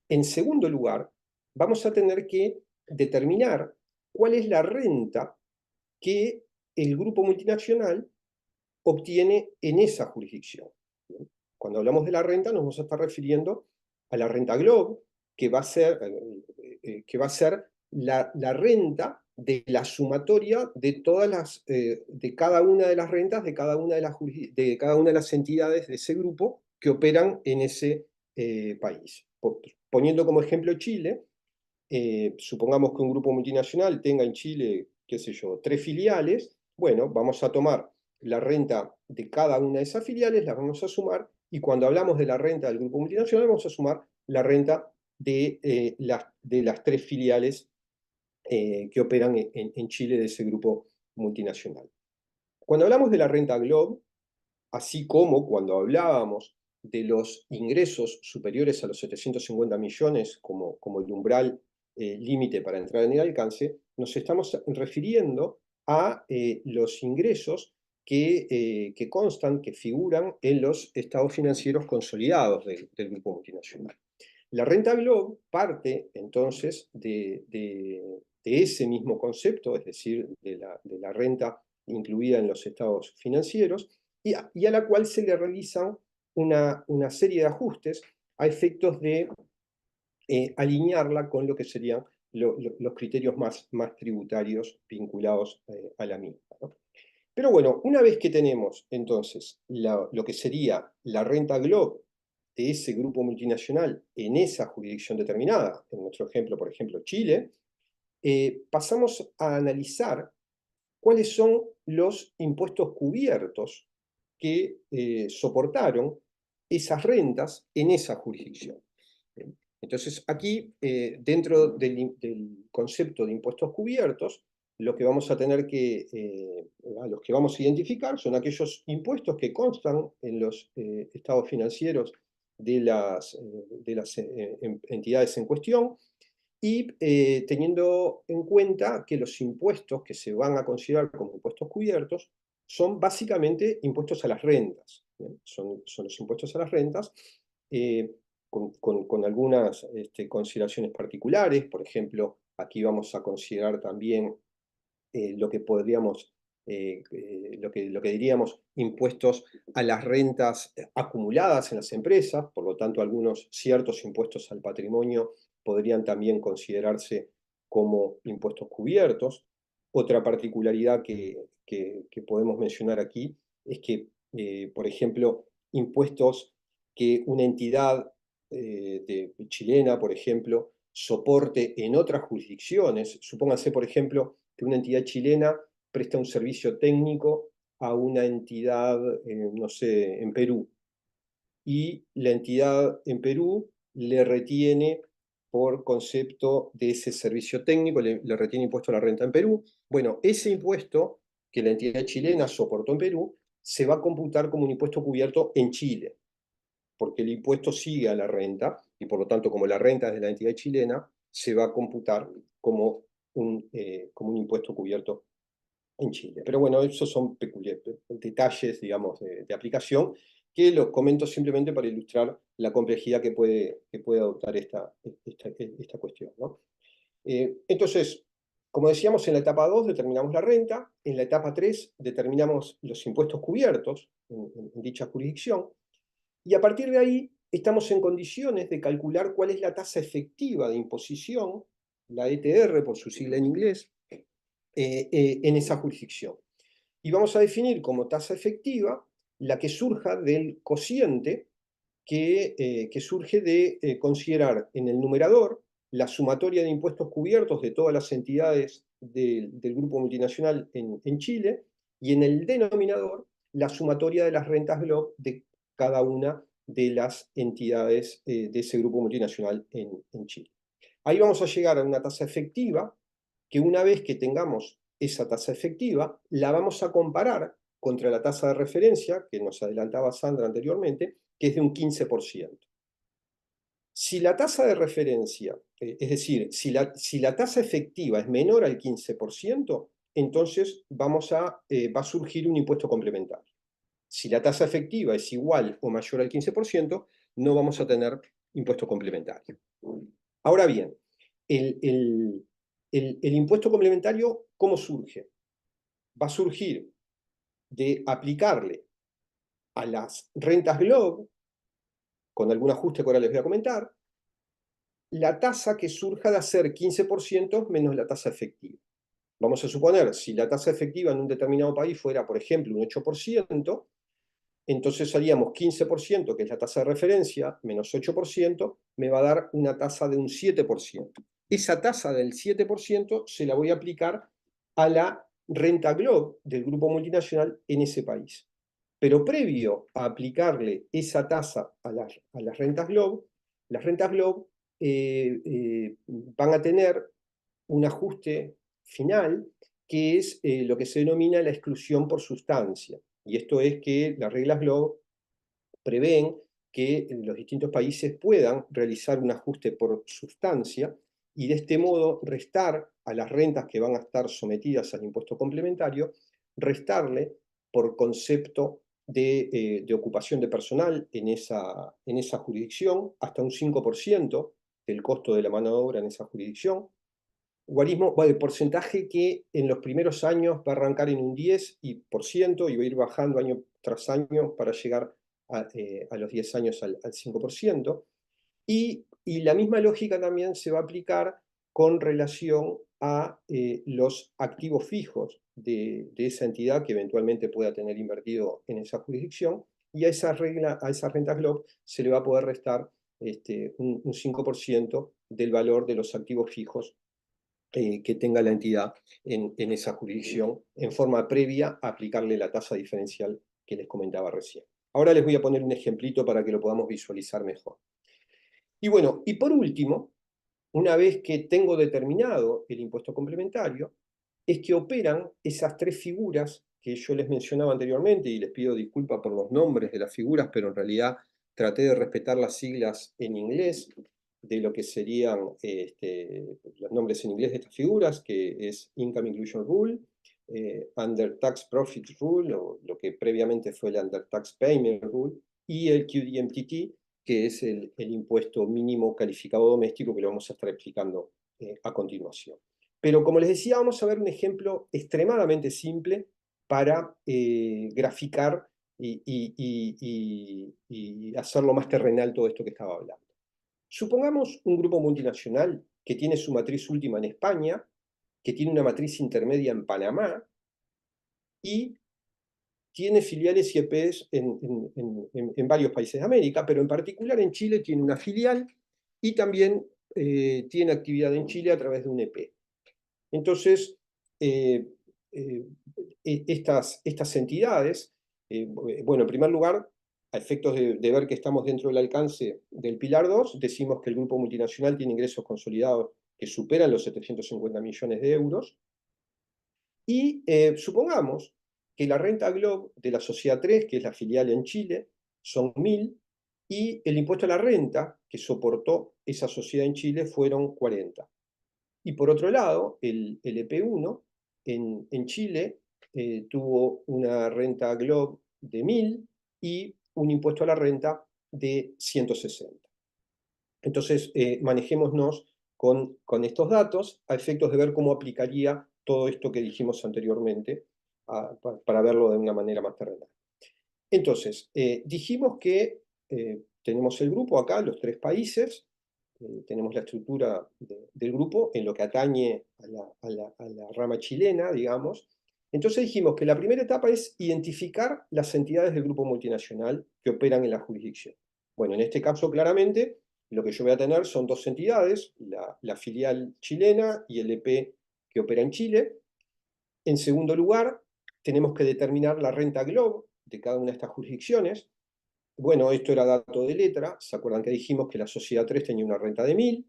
en segundo lugar, vamos a tener que determinar cuál es la renta que el grupo multinacional obtiene en esa jurisdicción. Cuando hablamos de la renta nos vamos a estar refiriendo a la renta GLOBE, que va a ser la renta de la sumatoria de de cada una de las rentas de cada una de las entidades de ese grupo que operan en ese país. Poniendo como ejemplo Chile, supongamos que un grupo multinacional tenga en Chile, qué sé yo, 3 filiales, bueno, vamos a tomar la renta de cada una de esas filiales, las vamos a sumar, y cuando hablamos de la renta del grupo multinacional, vamos a sumar la renta de las 3 filiales que operan en Chile de ese grupo multinacional. Cuando hablamos de la renta GLOBE, así como cuando hablábamos de los ingresos superiores a los 750 millones como el umbral límite para entrar en el alcance, nos estamos refiriendo a los ingresos que constan, que figuran en los estados financieros consolidados del grupo multinacional. La renta GLOB parte entonces de ese mismo concepto, es decir, de la renta incluida en los estados financieros, y a la cual se le realizan una serie de ajustes a efectos de alinearla con lo que serían los criterios más tributarios vinculados a la misma, ¿no? Pero bueno, una vez que tenemos entonces lo que sería la renta GLOB de ese grupo multinacional en esa jurisdicción determinada, en nuestro ejemplo, por ejemplo, Chile, pasamos a analizar cuáles son los impuestos cubiertos que soportaron esas rentas en esa jurisdicción. Entonces, aquí, dentro del concepto de impuestos cubiertos, lo que vamos a tener los que vamos a identificar son aquellos impuestos que constan en los estados financieros de las entidades en cuestión, y teniendo en cuenta que los impuestos que se van a considerar como impuestos cubiertos son básicamente impuestos a las rentas, ¿bien? Son los impuestos a las rentas, con algunas consideraciones particulares. Por ejemplo, aquí vamos a considerar también lo que podríamos, lo que diríamos impuestos a las rentas acumuladas en las empresas. Por lo tanto, algunos ciertos impuestos al patrimonio podrían también considerarse como impuestos cubiertos. Otra particularidad que podemos mencionar aquí es que, por ejemplo, impuestos que una entidad chilena, por ejemplo, soporte en otras jurisdicciones. Supónganse, por ejemplo, que una entidad chilena presta un servicio técnico a una entidad, no sé, en Perú, y la entidad en Perú le retiene, por concepto de ese servicio técnico, le retiene impuesto a la renta en Perú. Bueno, ese impuesto que la entidad chilena soportó en Perú se va a computar como un impuesto cubierto en Chile, porque el impuesto sigue a la renta, y por lo tanto, como la renta es de la entidad chilena, se va a computar como un impuesto cubierto en Chile. Pero bueno, esos son detalles, digamos, de aplicación, que los comento simplemente para ilustrar la complejidad que puede adoptar esta cuestión, ¿no? Entonces, como decíamos, en la etapa 2 determinamos la renta, en la etapa 3 determinamos los impuestos cubiertos en dicha jurisdicción, y a partir de ahí estamos en condiciones de calcular cuál es la tasa efectiva de imposición, la ETR por su sigla en inglés, en esa jurisdicción. Y vamos a definir como tasa efectiva la que surja del cociente que surge de considerar en el numerador la sumatoria de impuestos cubiertos de todas las entidades del grupo multinacional en Chile, y en el denominador la sumatoria de las rentas GLOB de cada una de las entidades de ese grupo multinacional en Chile. Ahí vamos a llegar a una tasa efectiva que, una vez que tengamos esa tasa efectiva, la vamos a comparar contra la tasa de referencia que nos adelantaba Sandra anteriormente, que es de un 15%. Si la tasa de referencia, es decir, si la tasa efectiva es menor al 15%, entonces va a surgir un impuesto complementario. Si la tasa efectiva es igual o mayor al 15%, no vamos a tener impuesto complementario. Ahora bien, el impuesto complementario, ¿cómo surge? Va a surgir de aplicarle a las rentas GLOB, con algún ajuste que ahora les voy a comentar, la tasa que surja de hacer 15% menos la tasa efectiva. Vamos a suponer, si la tasa efectiva en un determinado país fuera, por ejemplo, un 8%, entonces haríamos 15%, que es la tasa de referencia, menos 8%, me va a dar una tasa de un 7%. Esa tasa del 7% se la voy a aplicar a la renta GLOB del grupo multinacional en ese país. Pero previo a aplicarle esa tasa a las rentas GLOB van a tener un ajuste final, que es lo que se denomina la exclusión por sustancia. Y esto es que las reglas GloBE prevén que los distintos países puedan realizar un ajuste por sustancia y de este modo restar a las rentas que van a estar sometidas al impuesto complementario, restarle por concepto de ocupación de personal en esa jurisdicción hasta un 5% del costo de la mano de obra en esa jurisdicción. El porcentaje que en los primeros años va a arrancar en un 10% y va a ir bajando año tras año para llegar a los 10 años al 5%. Y la misma lógica también se va a aplicar con relación a los activos fijos de esa entidad que eventualmente pueda tener invertido en esa jurisdicción, y a esa renta GloBE se le va a poder restar un 5% del valor de los activos fijos que tenga la entidad en esa jurisdicción, en forma previa a aplicarle la tasa diferencial que les comentaba recién. Ahora les voy a poner un ejemplito para que lo podamos visualizar mejor. Y bueno, y por último, una vez que tengo determinado el impuesto complementario, es que operan esas tres figuras que yo les mencionaba anteriormente, y les pido disculpas por los nombres de las figuras, pero en realidad traté de respetar las siglas en inglés de lo que serían los nombres en inglés de estas figuras, que es Income Inclusion Rule, Under Tax Profit Rule, o lo que previamente fue el Under Tax Payment Rule, y el QDMTT, que es el impuesto mínimo calificado doméstico, que lo vamos a estar explicando a continuación. Pero como les decía, vamos a ver un ejemplo extremadamente simple para graficar y hacerlo más terrenal todo esto que estaba hablando. Supongamos un grupo multinacional que tiene su matriz última en España, que tiene una matriz intermedia en Panamá y tiene filiales y EPs en varios países de América, pero en particular en Chile tiene una filial y también tiene actividad en Chile a través de un EP. Entonces, estas entidades, bueno, en primer lugar, a efectos de ver que estamos dentro del alcance del Pilar 2, decimos que el grupo multinacional tiene ingresos consolidados que superan los 750 millones de euros, y supongamos que la renta GloBE de la Sociedad 3, que es la filial en Chile, son 1.000, y el impuesto a la renta que soportó esa sociedad en Chile fueron 40. Y por otro lado, el EP1 en Chile tuvo una renta GloBE de 1.000 y un impuesto a la renta de 160. Entonces, manejémonos con estos datos a efectos de ver cómo aplicaría todo esto que dijimos anteriormente para verlo de una manera más terrenal. Entonces, dijimos que tenemos el grupo acá, los tres países, tenemos la estructura del grupo en lo que atañe a la rama chilena, digamos. Entonces dijimos que la primera etapa es identificar las entidades del grupo multinacional que operan en la jurisdicción. Bueno, en este caso claramente lo que yo voy a tener son dos entidades, la filial chilena y el EP que opera en Chile. En segundo lugar, tenemos que determinar la renta GloBE de cada una de estas jurisdicciones. Bueno, esto era dato de letra. ¿Se acuerdan que dijimos que la Sociedad 3 tenía una renta de 1.000?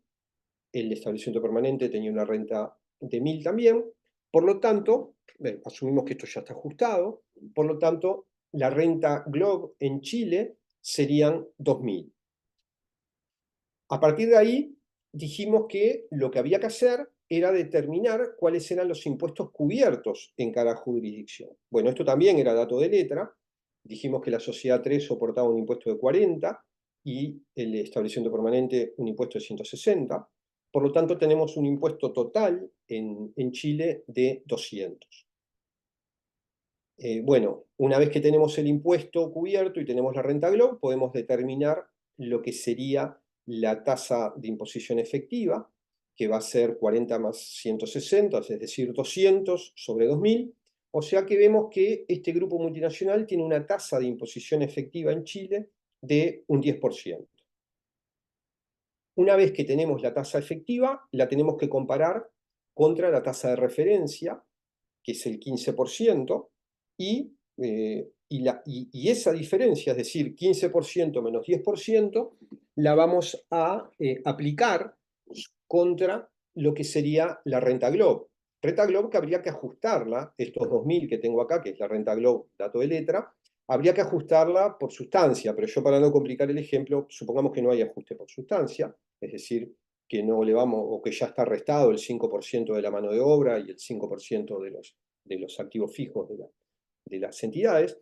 El establecimiento permanente tenía una renta de 1.000 también. Por lo tanto, asumimos que esto ya está ajustado. Por lo tanto, la renta GloBE en Chile serían 2.000. A partir de ahí, dijimos que lo que había que hacer era determinar cuáles eran los impuestos cubiertos en cada jurisdicción. Bueno, esto también era dato de letra. Dijimos que la Sociedad 3 soportaba un impuesto de 40 y el establecimiento permanente un impuesto de 160. Por lo tanto, tenemos un impuesto total en Chile de 200. Bueno, una vez que tenemos el impuesto cubierto y tenemos la renta GloBE, podemos determinar lo que sería la tasa de imposición efectiva, que va a ser 40 más 160, es decir, 200 sobre 2.000. O sea que vemos que este grupo multinacional tiene una tasa de imposición efectiva en Chile de un 10%. Una vez que tenemos la tasa efectiva, la tenemos que comparar contra la tasa de referencia, que es el 15%, y esa diferencia, es decir, 15% menos 10%, la vamos a aplicar contra lo que sería la renta GloBE. renta GloBE que habría que ajustarla, estos 2.000 que tengo acá, que es la renta GloBE, dato de letra, habría que ajustarla por sustancia, pero yo para no complicar el ejemplo, supongamos que no hay ajuste por sustancia, es decir, que no le vamos, o que ya está restado el 5% de la mano de obra y el 5% de los activos fijos de las entidades,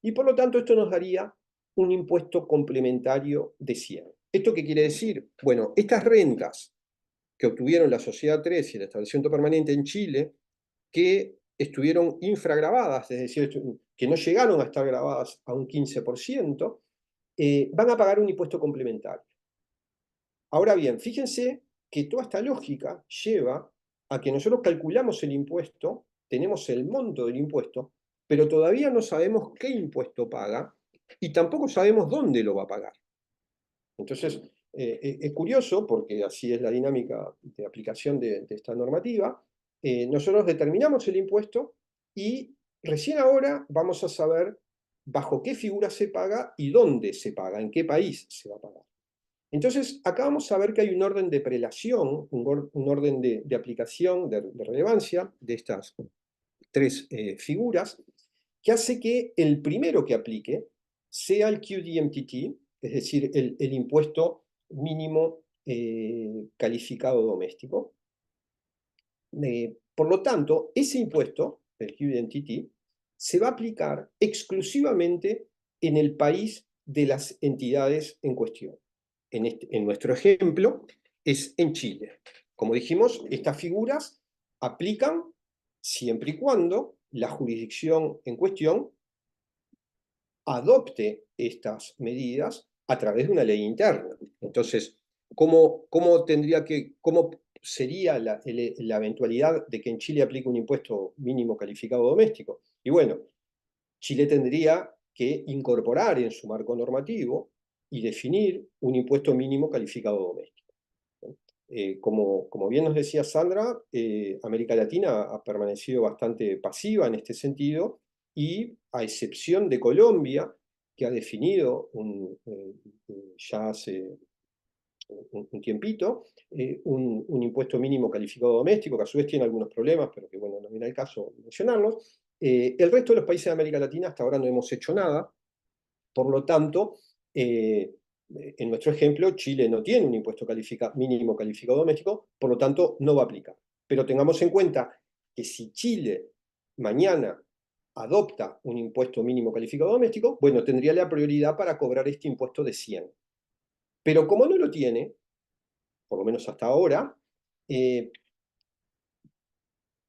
y por lo tanto esto nos daría un impuesto complementario de 100. ¿Esto qué quiere decir? Bueno, estas rentas que obtuvieron la Sociedad 3 y el establecimiento permanente en Chile, que estuvieron infragravadas, es decir, que no llegaron a estar grabadas a un 15%, van a pagar un impuesto complementario. Ahora bien, fíjense que toda esta lógica lleva a que nosotros calculamos el impuesto, tenemos el monto del impuesto, pero todavía no sabemos qué impuesto paga y tampoco sabemos dónde lo va a pagar. Entonces, es curioso, porque así es la dinámica de aplicación de esta normativa, nosotros determinamos el impuesto y recién ahora vamos a saber bajo qué figura se paga y dónde se paga, en qué país se va a pagar. Entonces, acá vamos a ver que hay un orden de prelación, un orden de aplicación, de relevancia de estas tres figuras, que hace que el primero que aplique sea el QDMTT, es decir, el impuesto mínimo calificado doméstico. Por lo tanto, ese impuesto, el QDMTT, se va a aplicar exclusivamente en el país de las entidades en cuestión. En nuestro ejemplo es en Chile. Como dijimos, estas figuras aplican siempre y cuando la jurisdicción en cuestión adopte estas medidas a través de una ley interna. Entonces, ¿cómo sería la eventualidad de que en Chile aplique un impuesto mínimo calificado doméstico? Y bueno, Chile tendría que incorporar en su marco normativo y definir un impuesto mínimo calificado doméstico. Como bien nos decía Sandra, América Latina ha permanecido bastante pasiva en este sentido y a excepción de Colombia, que ha definido ya hace un tiempito un impuesto mínimo calificado doméstico, que a su vez tiene algunos problemas, pero que bueno, no viene al caso mencionarlos. El resto de los países de América Latina hasta ahora no hemos hecho nada, por lo tanto, en nuestro ejemplo, Chile no tiene un impuesto mínimo calificado doméstico, por lo tanto, no va a aplicar. Pero tengamos en cuenta que si Chile mañana adopta un impuesto mínimo calificado doméstico, bueno, tendría la prioridad para cobrar este impuesto de 100. Pero como no lo tiene, por lo menos hasta ahora,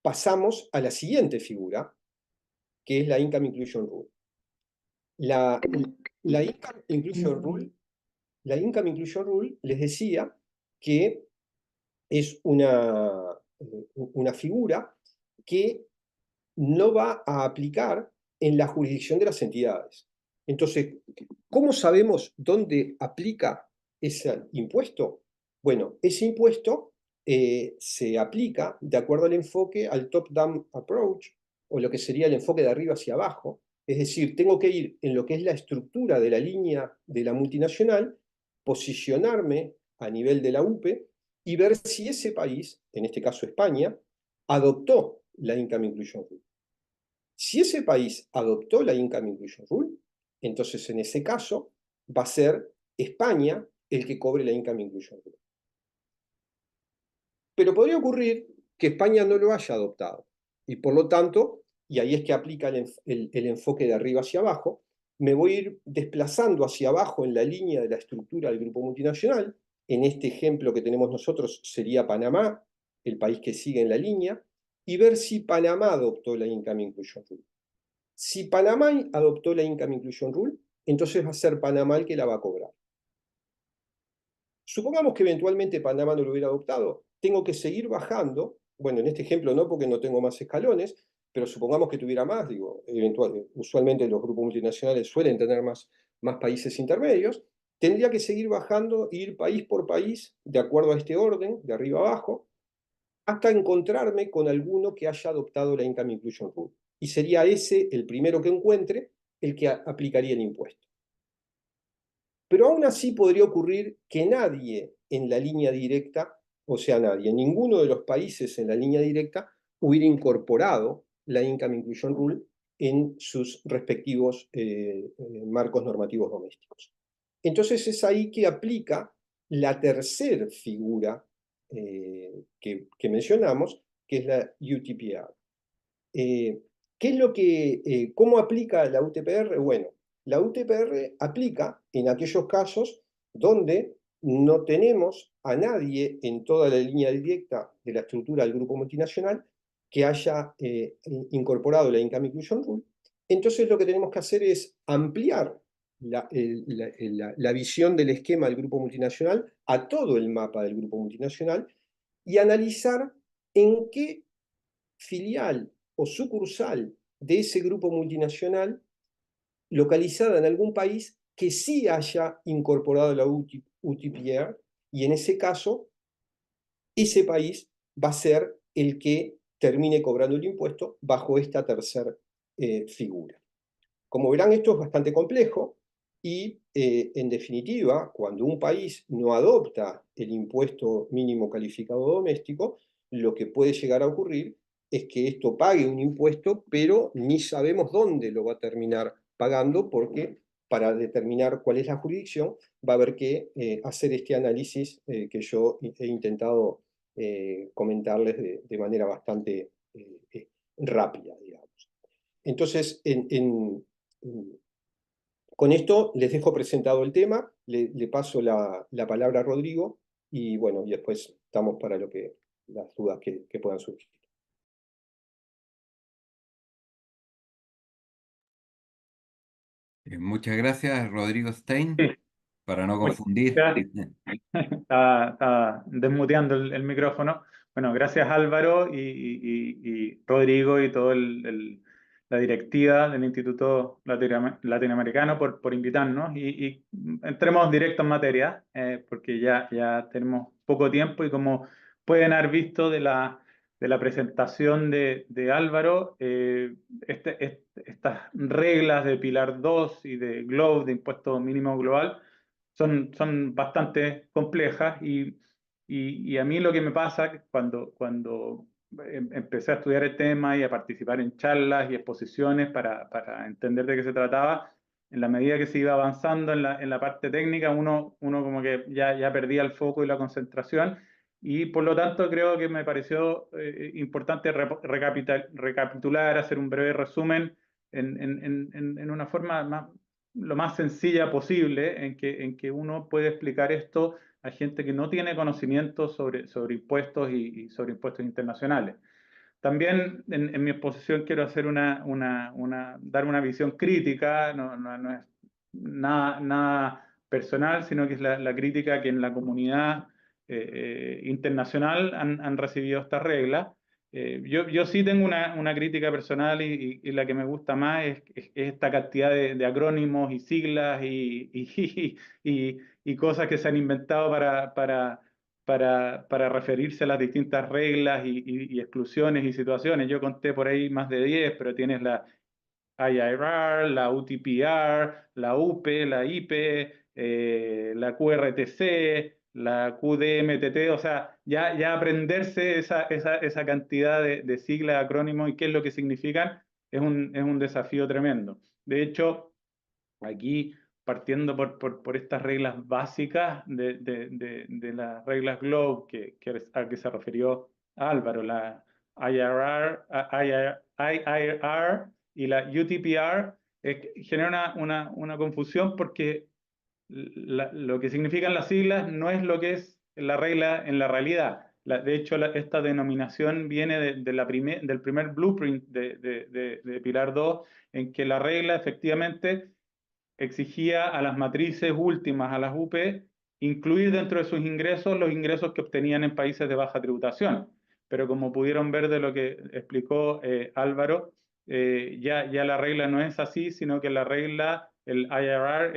pasamos a la siguiente figura, que es la Income Inclusion Rule. La Income Inclusion Rule, les decía que es una figura que no va a aplicar en la jurisdicción de las entidades. Entonces, ¿cómo sabemos dónde aplica ese impuesto? Bueno, ese impuesto se aplica de acuerdo al enfoque, al top-down approach, o lo que sería el enfoque de arriba hacia abajo. Es decir, tengo que ir en lo que es la estructura de la línea de la multinacional, posicionarme a nivel de la UPE y ver si ese país, en este caso España, adoptó la Income Inclusion Rule. Si ese país adoptó la Income Inclusion Rule, entonces en ese caso va a ser España el que cobre la Income Inclusion Rule. Pero podría ocurrir que España no lo haya adoptado y por lo tanto, y ahí es que aplica el enfoque de arriba hacia abajo, me voy a ir desplazando hacia abajo en la línea de la estructura del grupo multinacional. En este ejemplo que tenemos nosotros sería Panamá, el país que sigue en la línea, y ver si Panamá adoptó la Income Inclusion Rule. Si Panamá adoptó la Income Inclusion Rule, entonces va a ser Panamá el que la va a cobrar. Supongamos que eventualmente Panamá no lo hubiera adoptado, tengo que seguir bajando, bueno, en este ejemplo no porque no tengo más escalones, pero supongamos que tuviera más, usualmente los grupos multinacionales suelen tener más países intermedios, tendría que seguir bajando, ir país por país, de acuerdo a este orden, de arriba a abajo, hasta encontrarme con alguno que haya adoptado la Income Inclusion Rule. Y sería ese, el primero que encuentre, el que aplicaría el impuesto. Pero aún así podría ocurrir que nadie en la línea directa, o sea, nadie, ninguno de los países en la línea directa, hubiera incorporado la Income Inclusion Rule en sus respectivos marcos normativos domésticos. Entonces es ahí que aplica la tercera figura que mencionamos, que es la UTPR. ¿Qué es lo que, cómo aplica la UTPR? Bueno, la UTPR aplica en aquellos casos donde no tenemos a nadie en toda la línea directa de la estructura del grupo multinacional que haya incorporado la Income Inclusion Rule. Entonces lo que tenemos que hacer es ampliar la visión del esquema del grupo multinacional a todo el mapa del grupo multinacional y analizar en qué filial o sucursal de ese grupo multinacional localizada en algún país que sí haya incorporado la UTPR, y en ese caso ese país va a ser el que termine cobrando el impuesto bajo esta tercera figura. Como verán, esto es bastante complejo y, en definitiva, cuando un país no adopta el impuesto mínimo calificado doméstico, lo que puede llegar a ocurrir es que esto pague un impuesto, pero ni sabemos dónde lo va a terminar pagando, porque para determinar cuál es la jurisdicción va a haber que hacer este análisis que yo he intentado comentarles de manera bastante rápida, digamos. Entonces, con esto les dejo presentado el tema, le paso la palabra a Rodrigo y bueno, y después estamos para las dudas que puedan surgir. Muchas gracias, Rodrigo Stein, Sí, para no muchas confundir. gracias. Estaba desmuteando el micrófono. Bueno, gracias Álvaro y Rodrigo y toda la directiva del Instituto Latinoamericano por invitarnos y entremos directo en materia, porque ya tenemos poco tiempo y como pueden haber visto de la presentación de Álvaro, estas reglas de Pilar 2 y de GLOBE, de Impuesto Mínimo Global, son bastante complejas y a mí lo que me pasa cuando empecé a estudiar el tema y a participar en charlas y exposiciones para entender de qué se trataba, en la medida que se iba avanzando en la parte técnica, uno como que ya perdía el foco y la concentración y por lo tanto creo que me pareció importante recapitular, hacer un breve resumen en una forma lo más sencilla posible en que uno puede explicar esto a gente que no tiene conocimiento sobre impuestos y sobre impuestos internacionales. También en mi exposición quiero hacer dar una visión crítica, no es nada personal, sino que es la crítica que en la comunidad internacional han recibido estas reglas. Yo sí tengo una crítica personal y la que me gusta más es esta cantidad de acrónimos y siglas y cosas que se han inventado para referirse a las distintas reglas y exclusiones y situaciones. Yo conté por ahí más de 10, pero tienes la IIR, la UTPR, la UPE, la IPE, la QRTC, la QDMTT, o sea, ya aprenderse esa cantidad de siglas, acrónimos y qué es lo que significan es un desafío tremendo. De hecho, aquí partiendo por estas reglas básicas de las reglas GLOBE a que se refirió Álvaro, la IIR y la UTPR, genera una confusión porque lo que significan las siglas no es lo que es la regla en la realidad. De hecho, esta denominación viene del primer blueprint de Pilar 2, en que la regla efectivamente exigía a las matrices últimas, a las UP, incluir dentro de sus ingresos los ingresos que obtenían en países de baja tributación. Pero como pudieron ver de lo que explicó Álvaro, ya la regla no es así, sino que la regla, el IRR,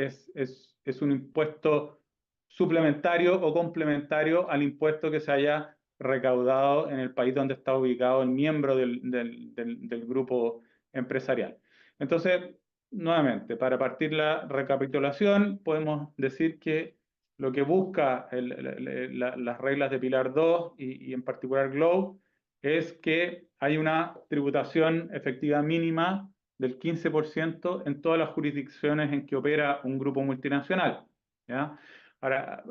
es un impuesto suplementario o complementario al impuesto que se haya recaudado en el país donde está ubicado el miembro del grupo empresarial. Entonces, nuevamente, para partir la recapitulación, podemos decir que lo que busca las reglas de Pilar 2 y en particular GLOBE es que hay una tributación efectiva mínima del 15% en todas las jurisdicciones en que opera un grupo multinacional, ¿ya? Ahora,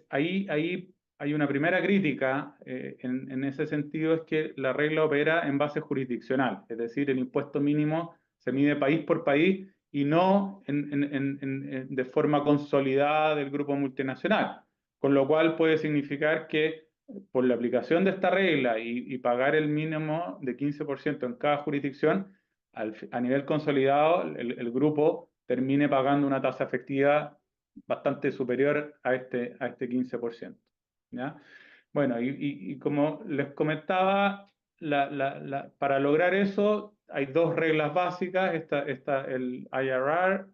ahí hay una primera crítica en ese sentido, es que la regla opera en base jurisdiccional, es decir, el impuesto mínimo se mide país por país y no de forma consolidada del grupo multinacional, con lo cual puede significar que por la aplicación de esta regla y pagar el mínimo de 15% en cada jurisdicción, a nivel consolidado, el grupo termine pagando una tasa efectiva bastante superior a este 15%, ¿ya? Bueno, y como les comentaba, para lograr eso hay dos reglas básicas, el IRR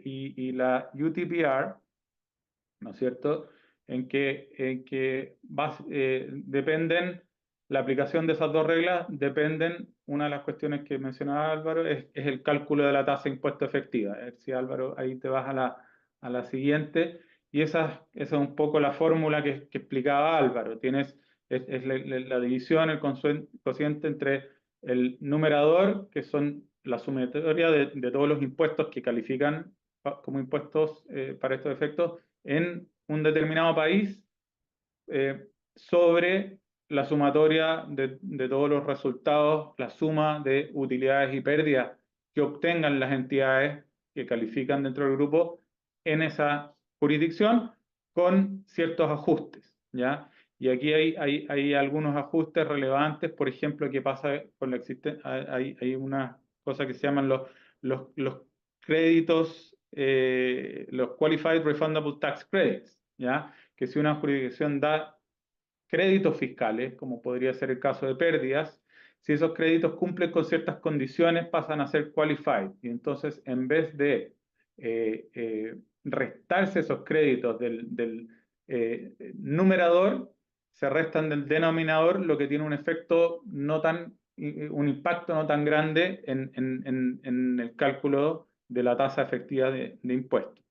y la UTPR, ¿no es cierto? Dependen, la aplicación de esas dos reglas dependen, una de las cuestiones que mencionaba Álvaro es el cálculo de la tasa de impuesto efectiva. A ver si Álvaro, ahí te vas a la siguiente, y esa es un poco la fórmula que explicaba Álvaro. Es la división, el cociente entre el numerador, que son la sumatoria de todos los impuestos que califican como impuestos para estos efectos en un determinado país, sobre la sumatoria de todos los resultados, la suma de utilidades y pérdidas que obtengan las entidades que califican dentro del grupo en esa jurisdicción, con ciertos ajustes, ¿ya? Y aquí hay algunos ajustes relevantes. Por ejemplo, ¿qué pasa con la existencia? Hay una cosa que se llaman los créditos, los Qualified Refundable Tax Credits, ¿ya? Que si una jurisdicción da créditos fiscales, como podría ser el caso de pérdidas, si esos créditos cumplen con ciertas condiciones, pasan a ser qualified. Y entonces, en vez de restarse esos créditos del numerador, se restan del denominador, lo que tiene un efecto un impacto no tan grande en el cálculo de la tasa efectiva de impuestos.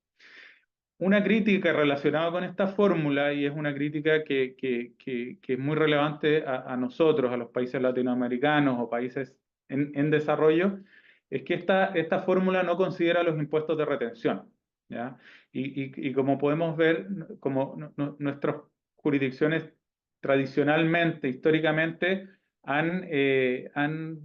Una crítica relacionada con esta fórmula, y es una crítica que es muy relevante a nosotros, a los países latinoamericanos o países en desarrollo, es que esta fórmula no considera los impuestos de retención, ¿ya? Y como podemos ver, como nuestras jurisdicciones tradicionalmente, históricamente, han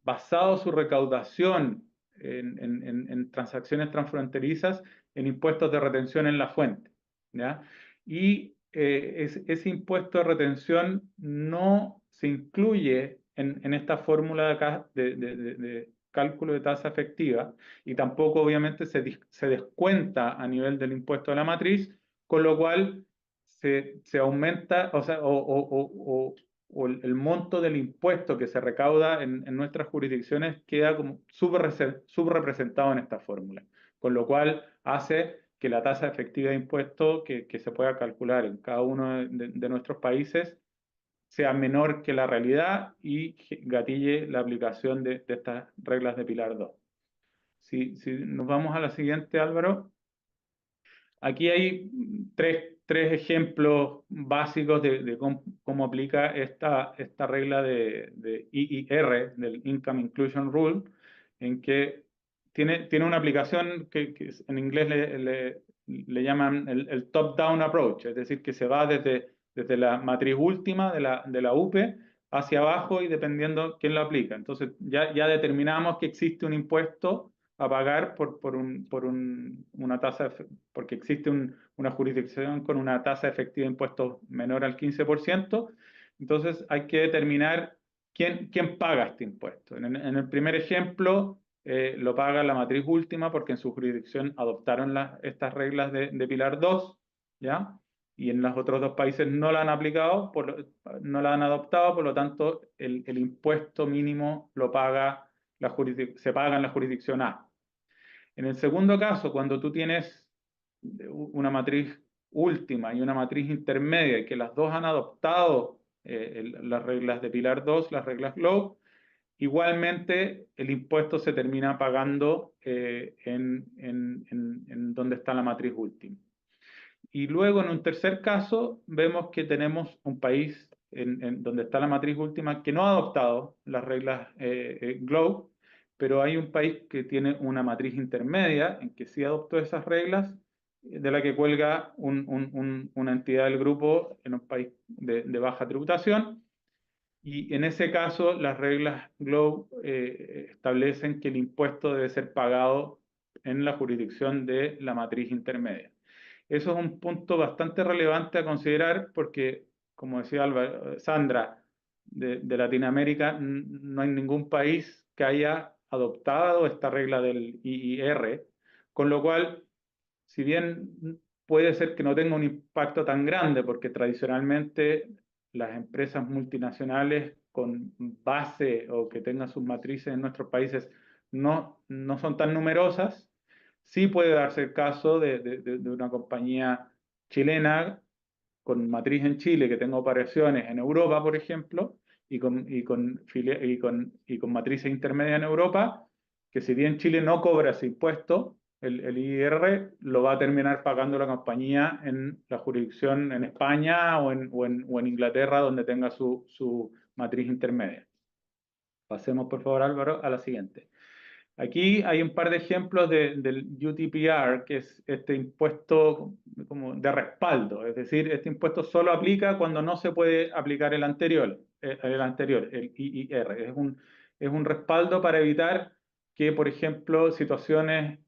basado su recaudación en transacciones transfronterizas en impuestos de retención en la fuente, ¿ya? Y ese impuesto de retención no se incluye en esta fórmula de acá de cálculo de tasa efectiva, y tampoco obviamente se descuenta a nivel del impuesto de la matriz, con lo cual se aumenta, o sea, o el monto del impuesto que se recauda en nuestras jurisdicciones queda como subrepresentado en esta fórmula, con lo cual hace que la tasa efectiva de impuesto que se pueda calcular en cada uno de nuestros países sea menor que la realidad y gatille la aplicación de estas reglas de Pilar 2. Si nos vamos a la siguiente, Álvaro. Aquí hay tres ejemplos básicos de cómo aplica esta regla de IIR, del Income Inclusion Rule, en que tiene una aplicación que en inglés le llaman el top-down approach, es decir, que se va desde la matriz última de la UPE hacia abajo y dependiendo quién lo aplica. Entonces ya determinamos que existe un impuesto a pagar una tasa, porque existe una jurisdicción con una tasa efectiva de impuestos menor al 15%, entonces hay que determinar quién paga este impuesto. En el primer ejemplo lo paga la matriz última porque en su jurisdicción adoptaron estas reglas de Pilar 2, ¿ya? Y en los otros dos países no la han aplicado, no la han adoptado, por lo tanto el impuesto mínimo lo paga se paga en la jurisdicción A. En el segundo caso, cuando tú tienes una matriz última y una matriz intermedia, y que las dos han adoptado las reglas de Pilar 2, las reglas GLOBE, igualmente el impuesto se termina pagando en donde está la matriz última. Y luego, en un tercer caso, vemos que tenemos un país donde está la matriz última, que no ha adoptado las reglas GLOBE, pero hay un país que tiene una matriz intermedia en que sí adoptó esas reglas, de la que cuelga una entidad del grupo en un país de baja tributación. Y en ese caso, las reglas GLOBE establecen que el impuesto debe ser pagado en la jurisdicción de la matriz intermedia. Eso es un punto bastante relevante a considerar porque, como decía Sandra, de Latinoamérica no hay ningún país que haya adoptado esta regla del IIR, con lo cual, si bien puede ser que no tenga un impacto tan grande, porque tradicionalmente las empresas multinacionales con base o que tengan sus matrices en nuestros países no son tan numerosas, sí puede darse el caso de una compañía chilena con matriz en Chile que tenga operaciones en Europa, por ejemplo, y con matrices intermedias en Europa, que si bien Chile no cobra ese impuesto, el IR lo va a terminar pagando la compañía en la jurisdicción en España o en Inglaterra, donde tenga su matriz intermedia. Pasemos, por favor, Álvaro, a la siguiente. Aquí hay un par de ejemplos del UTPR, que es este impuesto como de respaldo, es decir, este impuesto solo aplica cuando no se puede aplicar el anterior, el IIR. Es un respaldo para evitar que, por ejemplo, situaciones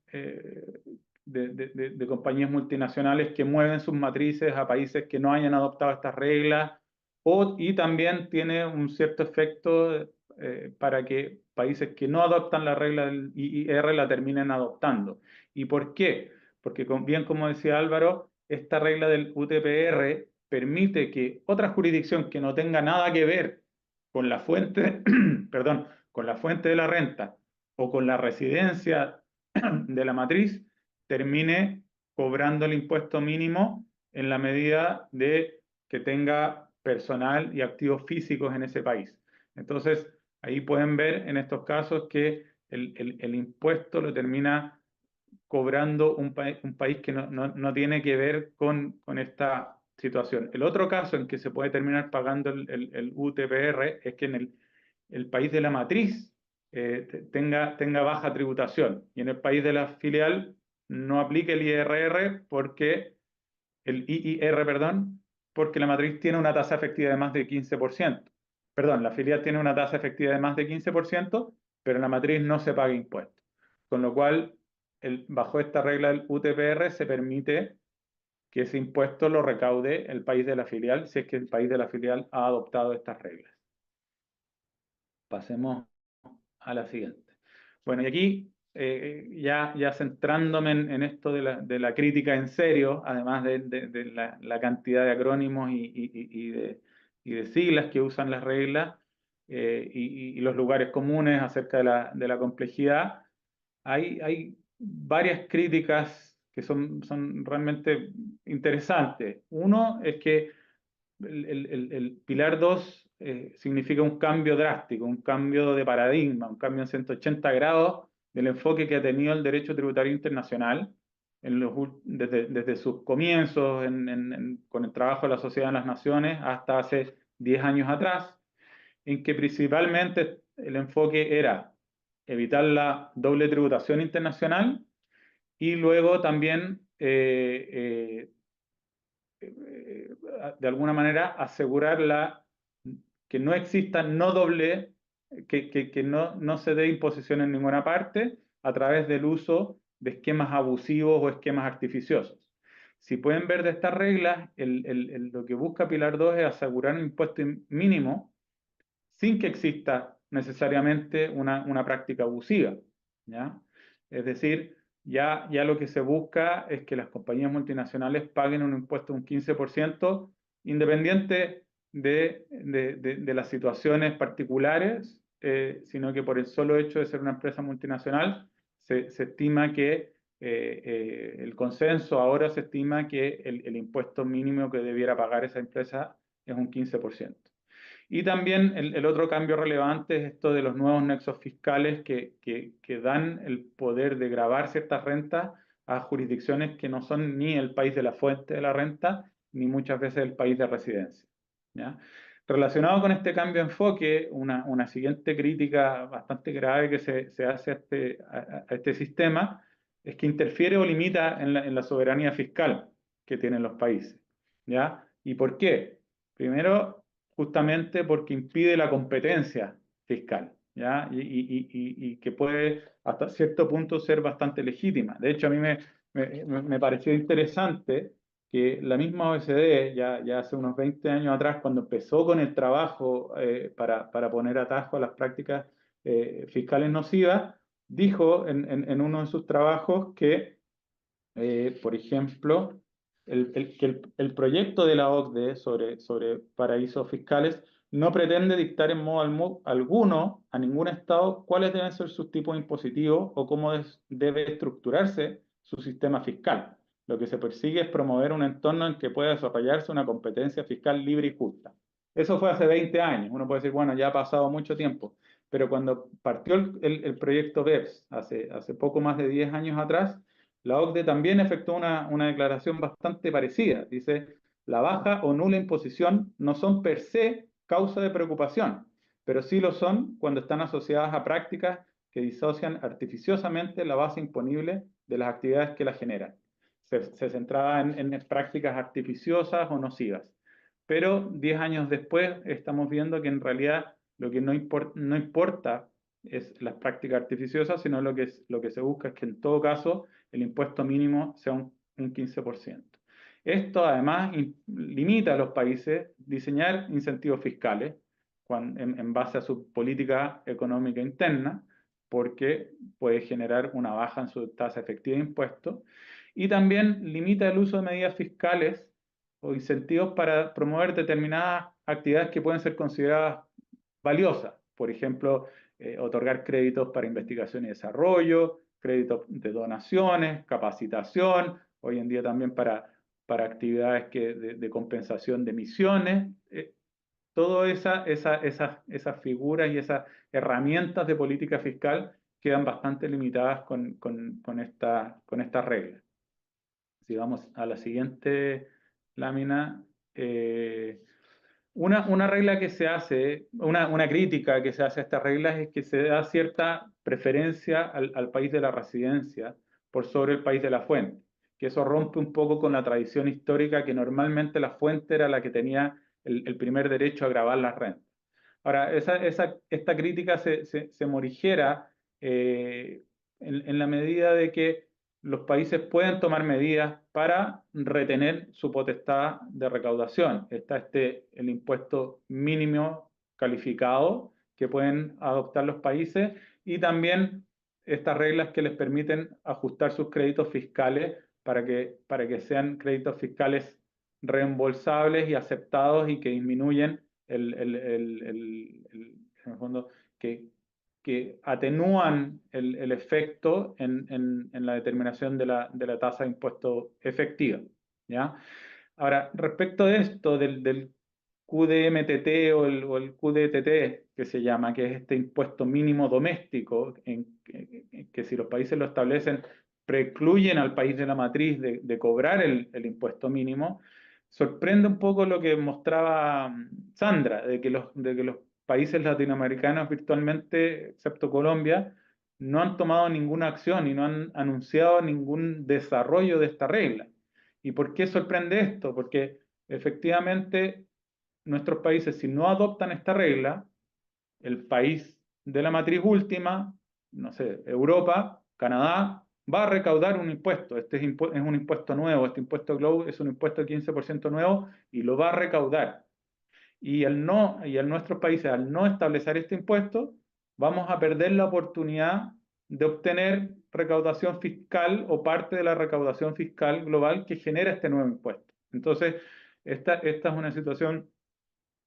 de compañías multinacionales que mueven sus matrices a países que no hayan adoptado estas reglas, y también tiene un cierto efecto para que países que no adoptan la regla del IIR la terminen adoptando. ¿Y por qué? Porque bien como decía Álvaro, esta regla del UTPR permite que otra jurisdicción que no tenga nada que ver con la fuente, perdón, con la fuente de la renta o con la residencia de la matriz, termine cobrando el impuesto mínimo en la medida de que tenga personal y activos físicos en ese país. Entonces, ahí pueden ver en estos casos que el impuesto lo termina cobrando un país que no tiene que ver con esta situación. El otro caso en que se puede terminar pagando el UTPR es que en el país de la matriz tenga baja tributación y en el país de la filial no aplique el IIR perdón, porque la matriz tiene una tasa efectiva de más de 15%. Perdón, la filial tiene una tasa efectiva de más de 15%, pero en la matriz no se paga impuesto. Con lo cual, bajo esta regla del UTPR se permite que ese impuesto lo recaude el país de la filial, si es que el país de la filial ha adoptado estas reglas. Pasemos a la siguiente. Bueno, y aquí, ya centrándome en esto de la crítica en serio, además de la cantidad de acrónimos y de siglas que usan las reglas, y los lugares comunes acerca de la complejidad, hay varias críticas que son realmente interesantes. Uno es que el Pilar 2 significa un cambio drástico, un cambio de paradigma, un cambio en 180 grados del enfoque que ha tenido el derecho tributario internacional desde sus comienzos con el trabajo de la Sociedad de las Naciones hasta hace 10 años atrás, en que principalmente el enfoque era evitar la doble tributación internacional y luego también de alguna manera asegurar que no exista que no se dé imposición en ninguna parte a través del uso de esquemas abusivos o esquemas artificiosos. Si pueden ver de estas reglas, lo que busca Pilar 2 es asegurar un impuesto mínimo sin que exista necesariamente una práctica abusiva, ¿ya? Es decir, ya lo que se busca es que las compañías multinacionales paguen un impuesto de un 15%, independiente de las situaciones particulares, sino que por el solo hecho de ser una empresa multinacional, se estima que el consenso ahora se estima que el impuesto mínimo que debiera pagar esa empresa es un 15%. Y también el otro cambio relevante es esto de los nuevos nexos fiscales que dan el poder de gravar ciertas rentas a jurisdicciones que no son ni el país de la fuente de la renta, ni muchas veces el país de residencia, ¿ya? Relacionado con este cambio de enfoque, una siguiente crítica bastante grave que se hace a este sistema es que interfiere o limita en la soberanía fiscal que tienen los países, ¿ya? ¿Y por qué? Primero, justamente porque impide la competencia fiscal, ¿ya? Y que puede hasta cierto punto ser bastante legítima. De hecho, a mí me pareció interesante que la misma OECD, ya hace unos 20 años atrás, cuando empezó con el trabajo para poner atajo a las prácticas fiscales nocivas, dijo en uno de sus trabajos que, por ejemplo, que el proyecto de la OCDE sobre paraísos fiscales no pretende dictar en modo alguno a ningún Estado cuáles deben ser sus tipos impositivos o cómo debe estructurarse su sistema fiscal. Lo que se persigue es promover un entorno en que pueda desarrollarse una competencia fiscal libre y justa. Eso fue hace 20 años. Uno puede decir, bueno, ya ha pasado mucho tiempo. Pero cuando partió el proyecto BEPS hace poco más de 10 años atrás, la OCDE también efectuó una declaración bastante parecida. Dice, la baja o nula imposición no son per se causa de preocupación, pero sí lo son cuando están asociadas a prácticas que disocian artificiosamente la base imponible de las actividades que la generan. Se centraba en prácticas artificiosas o nocivas. Pero 10 años después estamos viendo que en realidad lo que no importa es las prácticas artificiosas, sino lo que se busca es que en todo caso el impuesto mínimo sea un 15%. Esto además limita a los países diseñar incentivos fiscales en base a su política económica interna, porque puede generar una baja en su tasa efectiva de impuestos, y también limita el uso de medidas fiscales o incentivos para promover determinadas actividades que pueden ser consideradas valiosas. Por ejemplo, otorgar créditos para investigación y desarrollo, créditos de donaciones, capacitación, hoy en día también para actividades de compensación de emisiones. Todas esas figuras y esas herramientas de política fiscal quedan bastante limitadas con estas reglas. Si vamos a la siguiente lámina, una regla que se hace, una crítica que se hace a estas reglas es que se da cierta preferencia al país de la residencia por sobre el país de la fuente, que eso rompe un poco con la tradición histórica que normalmente la fuente era la que tenía el primer derecho a gravar las rentas. Ahora, esta crítica se morigera en la medida de que los países pueden tomar medidas para retener su potestad de recaudación. Está el impuesto mínimo calificado que pueden adoptar los países y también estas reglas que les permiten ajustar sus créditos fiscales para que sean créditos fiscales reembolsables y aceptados y que disminuyen en el fondo, que atenúan el efecto en la determinación de la tasa de impuesto efectiva, ¿ya? Ahora, respecto de esto, del QDMTT o el QDTT, que se llama, que es este impuesto mínimo doméstico, que si los países lo establecen, precluyen al país de la matriz de cobrar el impuesto mínimo, sorprende un poco lo que mostraba Sandra, de que los países latinoamericanos virtualmente, excepto Colombia, no han tomado ninguna acción y no han anunciado ningún desarrollo de esta regla. ¿Y por qué sorprende esto? Porque efectivamente nuestros países, si no adoptan esta regla, el país de la matriz última, no sé, Europa, Canadá, va a recaudar un impuesto. Este es un impuesto nuevo, este impuesto GLOBE es un impuesto del 15% nuevo y lo va a recaudar. Y nuestros países, al no establecer este impuesto, vamos a perder la oportunidad de obtener recaudación fiscal o parte de la recaudación fiscal global que genera este nuevo impuesto. Entonces, esta es una situación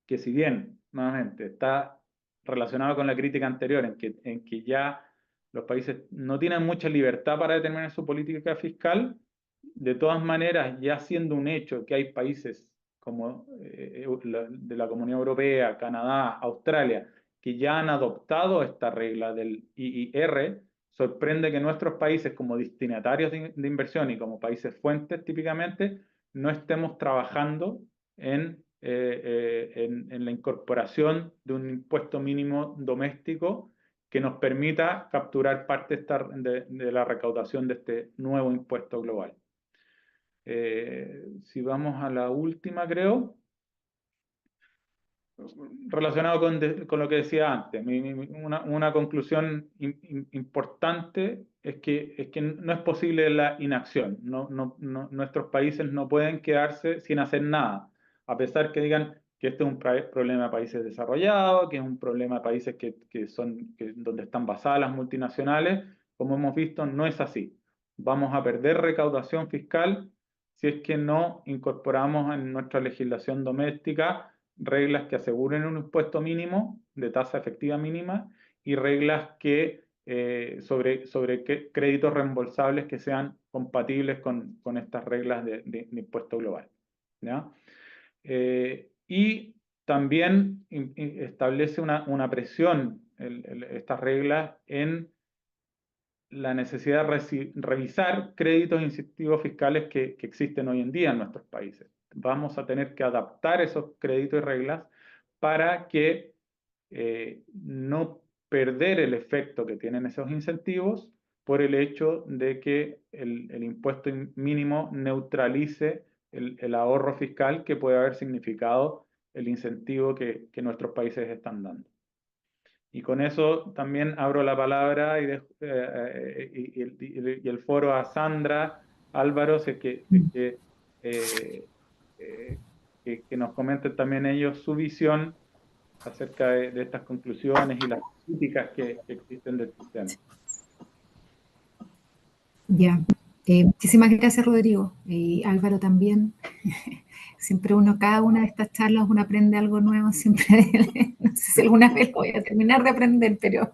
que, si bien, nuevamente, está relacionada con la crítica anterior, en que ya los países no tienen mucha libertad para determinar su política fiscal, de todas maneras, ya siendo un hecho que hay países como de la Comunidad Europea, Canadá, Australia, que ya han adoptado esta regla del IIR, sorprende que nuestros países como destinatarios de inversión y como países fuentes típicamente no estemos trabajando en en la incorporación de un impuesto mínimo doméstico que nos permita capturar parte de la recaudación de este nuevo impuesto global. Si vamos a la última, creo, relacionado con lo que decía antes, una conclusión importante es que no es posible la inacción. Nuestros países no pueden quedarse sin hacer nada, a pesar que digan que este es un problema de países desarrollados, que es un problema de países donde están basadas las multinacionales. Como hemos visto, no es así. Vamos a perder recaudación fiscal si es que no incorporamos en nuestra legislación doméstica reglas que aseguren un impuesto mínimo de tasa efectiva mínima y reglas sobre créditos reembolsables que sean compatibles con estas reglas de impuesto global, ¿ya? Y también establece una presión, estas reglas, en la necesidad de revisar créditos incentivos fiscales que existen hoy en día en nuestros países. Vamos a tener que adaptar esos créditos y reglas para que no perder el efecto que tienen esos incentivos por el hecho de que el impuesto mínimo neutralice el ahorro fiscal que puede haber significado el incentivo que nuestros países están dando. Y con eso también abro la palabra y el foro a Sandra, Álvaro, que nos comenten también ellos su visión acerca de estas conclusiones y las críticas que existen del sistema. Ya, muchísimas gracias, Rodrigo, y Álvaro también. Siempre cada una de estas charlas uno aprende algo nuevo, siempre, no sé si alguna vez lo voy a terminar de aprender, pero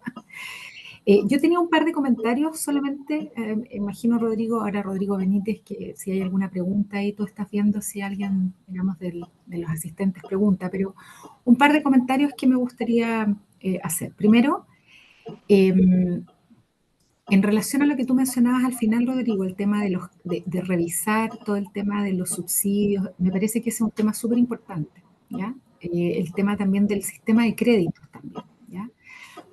yo tenía un par de comentarios solamente, imagino ahora Rodrigo Benítez, que si hay alguna pregunta ahí, tú estás viendo si alguien, digamos, de los asistentes pregunta, pero un par de comentarios que me gustaría hacer. Primero, en relación a lo que tú mencionabas al final, Rodrigo, el tema de revisar todo el tema de los subsidios, me parece que ese es un tema súper importante, ¿ya? El tema también del sistema de créditos también, ¿ya?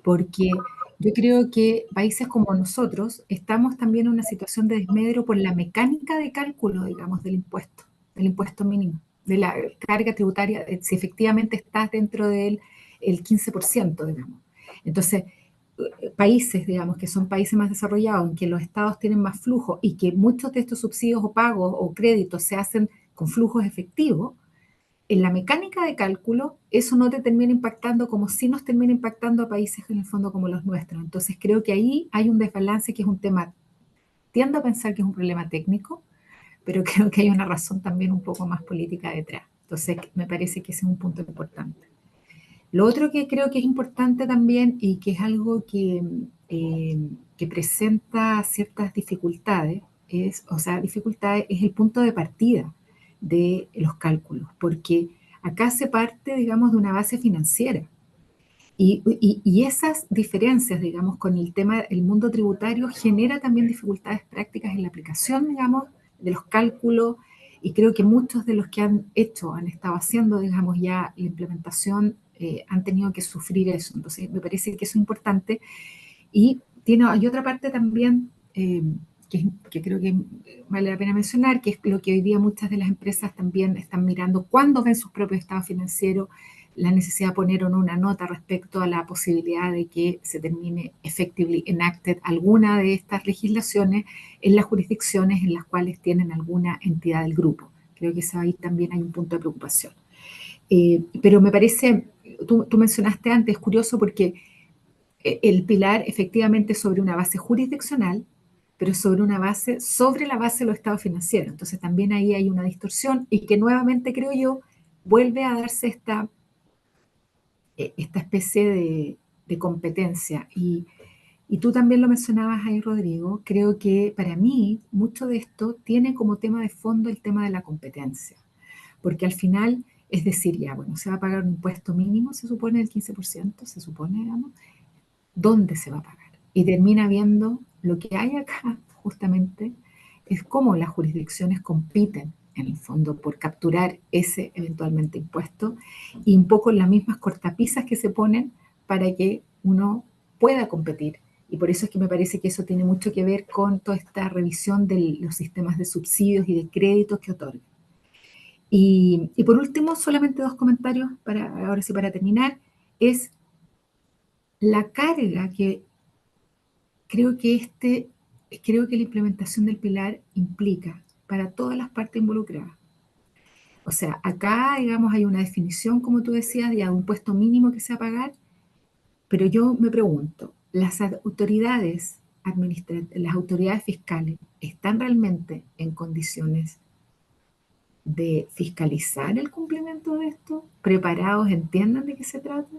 Porque yo creo que países como nosotros estamos también en una situación de desmedro por la mecánica de cálculo, digamos, del impuesto mínimo, de la carga tributaria, si efectivamente estás dentro del 15%, digamos. Entonces, países, digamos, que son países más desarrollados, en que los estados tienen más flujo y que muchos de estos subsidios o pagos o créditos se hacen con flujos efectivos, en la mecánica de cálculo eso no te termina impactando como si nos termina impactando a países en el fondo como los nuestros. Entonces creo que ahí hay un desbalance que es un tema, tiendo a pensar que es un problema técnico, pero creo que hay una razón también un poco más política detrás. Entonces me parece que ese es un punto importante. Lo otro que creo que es importante también y que es algo que presenta ciertas dificultades, es el punto de partida de los cálculos, porque acá se parte, digamos, de una base financiera. Y esas diferencias, digamos, con el tema del mundo tributario genera también dificultades prácticas en la aplicación, digamos, de los cálculos, y creo que muchos de los que han estado haciendo, digamos, ya la implementación, han tenido que sufrir eso. Entonces, me parece que eso es importante. Y hay otra parte también que creo que vale la pena mencionar, que es lo que hoy día muchas de las empresas también están mirando cuando ven sus propios estados financieros, la necesidad de poner una nota respecto a la posibilidad de que se termine effectively enacted alguna de estas legislaciones en las jurisdicciones en las cuales tienen alguna entidad del grupo. Creo que ahí también hay un punto de preocupación. Pero me parece, tú mencionaste antes, es curioso porque el pilar efectivamente es sobre una base jurisdiccional, pero sobre la base de los estados financieros. Entonces también ahí hay una distorsión y que nuevamente, creo yo, vuelve a darse esta especie de competencia. Y tú también lo mencionabas ahí, Rodrigo, creo que para mí mucho de esto tiene como tema de fondo el tema de la competencia, porque al final, es decir, ya, bueno, se va a pagar un impuesto mínimo, se supone el 15%, se supone, digamos, ¿dónde se va a pagar? Y termina viendo lo que hay acá, justamente, es cómo las jurisdicciones compiten en el fondo, por capturar ese eventualmente impuesto, y un poco las mismas cortapisas que se ponen para que uno pueda competir. Y por eso es que me parece que eso tiene mucho que ver con toda esta revisión de los sistemas de subsidios y de créditos que otorgan. Y por último, solamente dos comentarios, ahora sí para terminar, es la carga que creo que, creo que la implementación del pilar implica para todas las partes involucradas. O sea, acá, digamos, hay una definición, como tú decías, de un impuesto mínimo que se va a pagar, pero yo me pregunto, las autoridades fiscales están realmente en condiciones de fiscalizar el cumplimiento de esto? ¿Preparados, entiendan de qué se trata?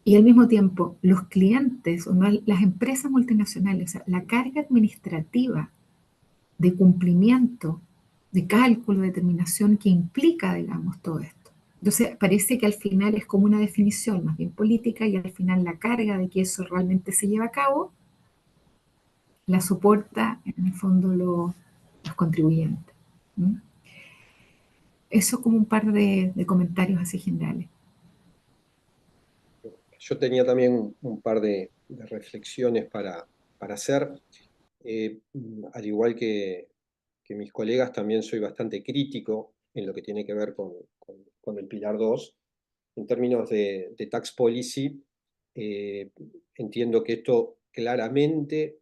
Y al mismo tiempo, los clientes o no, las empresas multinacionales, o sea, la carga administrativa de cumplimiento, de cálculo, de determinación que implica, digamos, todo esto. Entonces, parece que al final es como una definición más bien política y al final la carga de que eso realmente se lleva a cabo la soporta en el fondo los contribuyentes. ¿Mm? Eso como un par de comentarios así generales. Yo tenía también un par de reflexiones para hacer. Al igual que mis colegas, también soy bastante crítico en lo que tiene que ver con el Pilar 2. En términos de tax policy, entiendo que esto claramente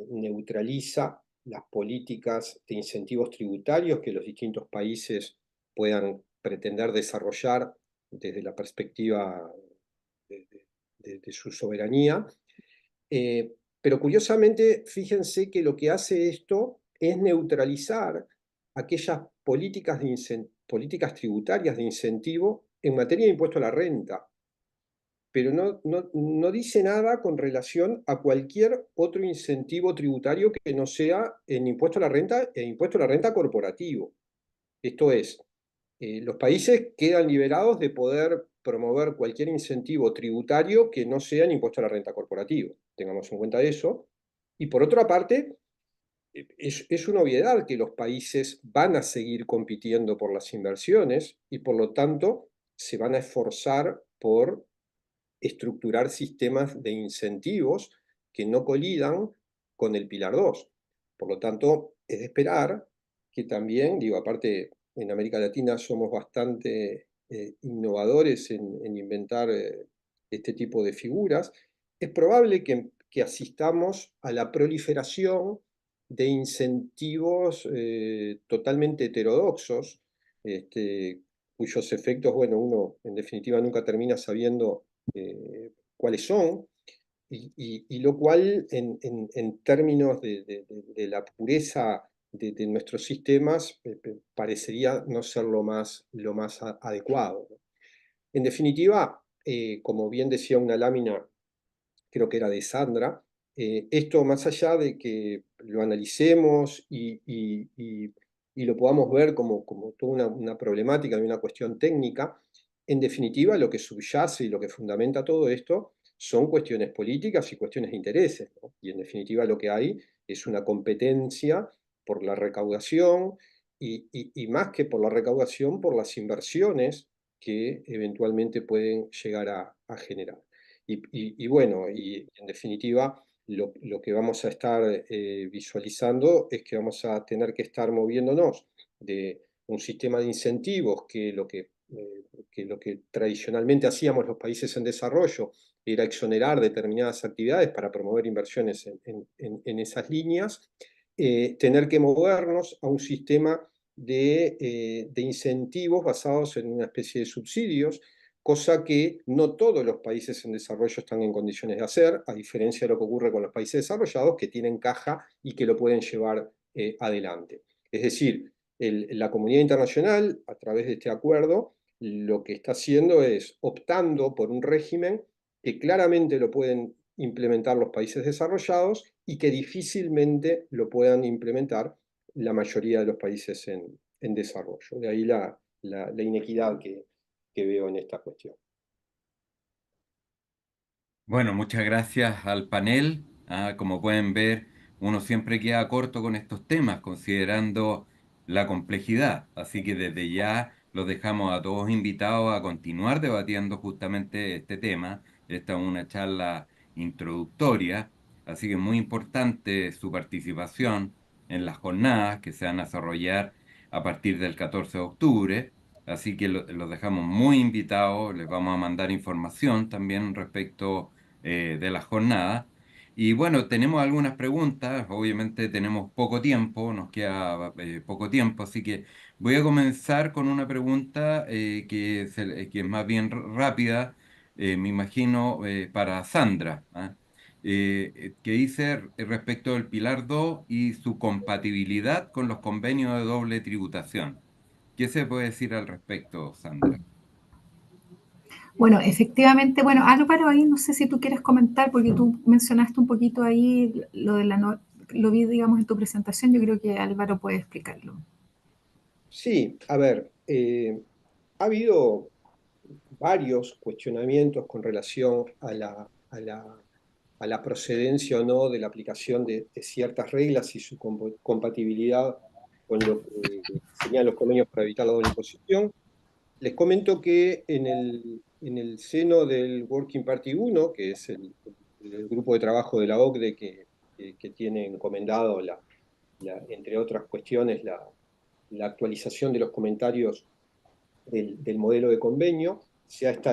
neutraliza las políticas de incentivos tributarios que los distintos países puedan pretender desarrollar desde la perspectiva de, de su soberanía. Pero curiosamente, fíjense que lo que hace esto es neutralizar aquellas políticas tributarias de incentivo en materia de impuesto a la renta, pero no dice nada con relación a cualquier otro incentivo tributario que no sea en impuesto a la renta e impuesto a la renta corporativo. Esto es, los países quedan liberados de poder promover cualquier incentivo tributario que no sea en impuesto a la renta corporativo. Tengamos en cuenta eso. Y por otra parte, es una obviedad que los países van a seguir compitiendo por las inversiones y por lo tanto se van a esforzar por estructurar sistemas de incentivos que no colidan con el Pilar 2. Por lo tanto, es de esperar que también, digo, aparte en América Latina somos bastante innovadores en inventar este tipo de figuras, es probable que asistamos a la proliferación de incentivos totalmente heterodoxos, cuyos efectos, bueno, uno en definitiva nunca termina sabiendo cuáles son, y lo cual en términos de la pureza de nuestros sistemas parecería no ser lo más adecuado. En definitiva, como bien decía una lámina, creo que era de Sandra, esto más allá de que lo analicemos y lo podamos ver como toda una problemática y una cuestión técnica, en definitiva lo que subyace y lo que fundamenta todo esto son cuestiones políticas y cuestiones de intereses, ¿no? Y en definitiva lo que hay es una competencia por la recaudación y más que por la recaudación, por las inversiones que eventualmente pueden llegar a generar. Y bueno, y en definitiva, lo que vamos a estar visualizando es que vamos a tener que estar moviéndonos de un sistema de incentivos que lo que tradicionalmente hacíamos los países en desarrollo era exonerar determinadas actividades para promover inversiones en esas líneas, tener que movernos a un sistema de incentivos basados en una especie de subsidios, cosa que no todos los países en desarrollo están en condiciones de hacer, a diferencia de lo que ocurre con los países desarrollados, que tienen caja y que lo pueden llevar adelante. Es decir, la comunidad internacional, a través de este acuerdo, lo que está haciendo es optando por un régimen que claramente lo pueden implementar los países desarrollados y que difícilmente lo puedan implementar la mayoría de los países en desarrollo. De ahí la inequidad que veo en esta cuestión. Bueno, muchas gracias al panel. Como pueden ver, uno siempre queda corto con estos temas, considerando la complejidad. Así que desde ya los dejamos a todos invitados a continuar debatiendo justamente este tema. Esta es una charla introductoria, así que es muy importante su participación en las jornadas que se van a desarrollar a partir del 14 de octubre. Así que los dejamos muy invitados, les vamos a mandar información también respecto de las jornadas. Y bueno, tenemos algunas preguntas, obviamente tenemos poco tiempo, nos queda poco tiempo, así que voy a comenzar con una pregunta que es más bien rápida, me imagino, para Sandra, ¿ah? Que dice respecto del Pilar 2 y su compatibilidad con los convenios de doble tributación. ¿Qué se puede decir al respecto, Sandra? Bueno, efectivamente, bueno, Álvaro, ahí no sé si tú quieres comentar, porque tú mencionaste un poquito ahí lo de lo vi, digamos, en tu presentación, yo creo que Álvaro puede explicarlo. Sí, a ver, ha habido varios cuestionamientos con relación a la procedencia o no de la aplicación de ciertas reglas y su compatibilidad con lo que serían los convenios para evitar la doble imposición. Les comento que en el seno del Working Party 1, que es el grupo de trabajo de la OCDE que tiene encomendado, entre otras cuestiones, la actualización de los comentarios del modelo de convenio,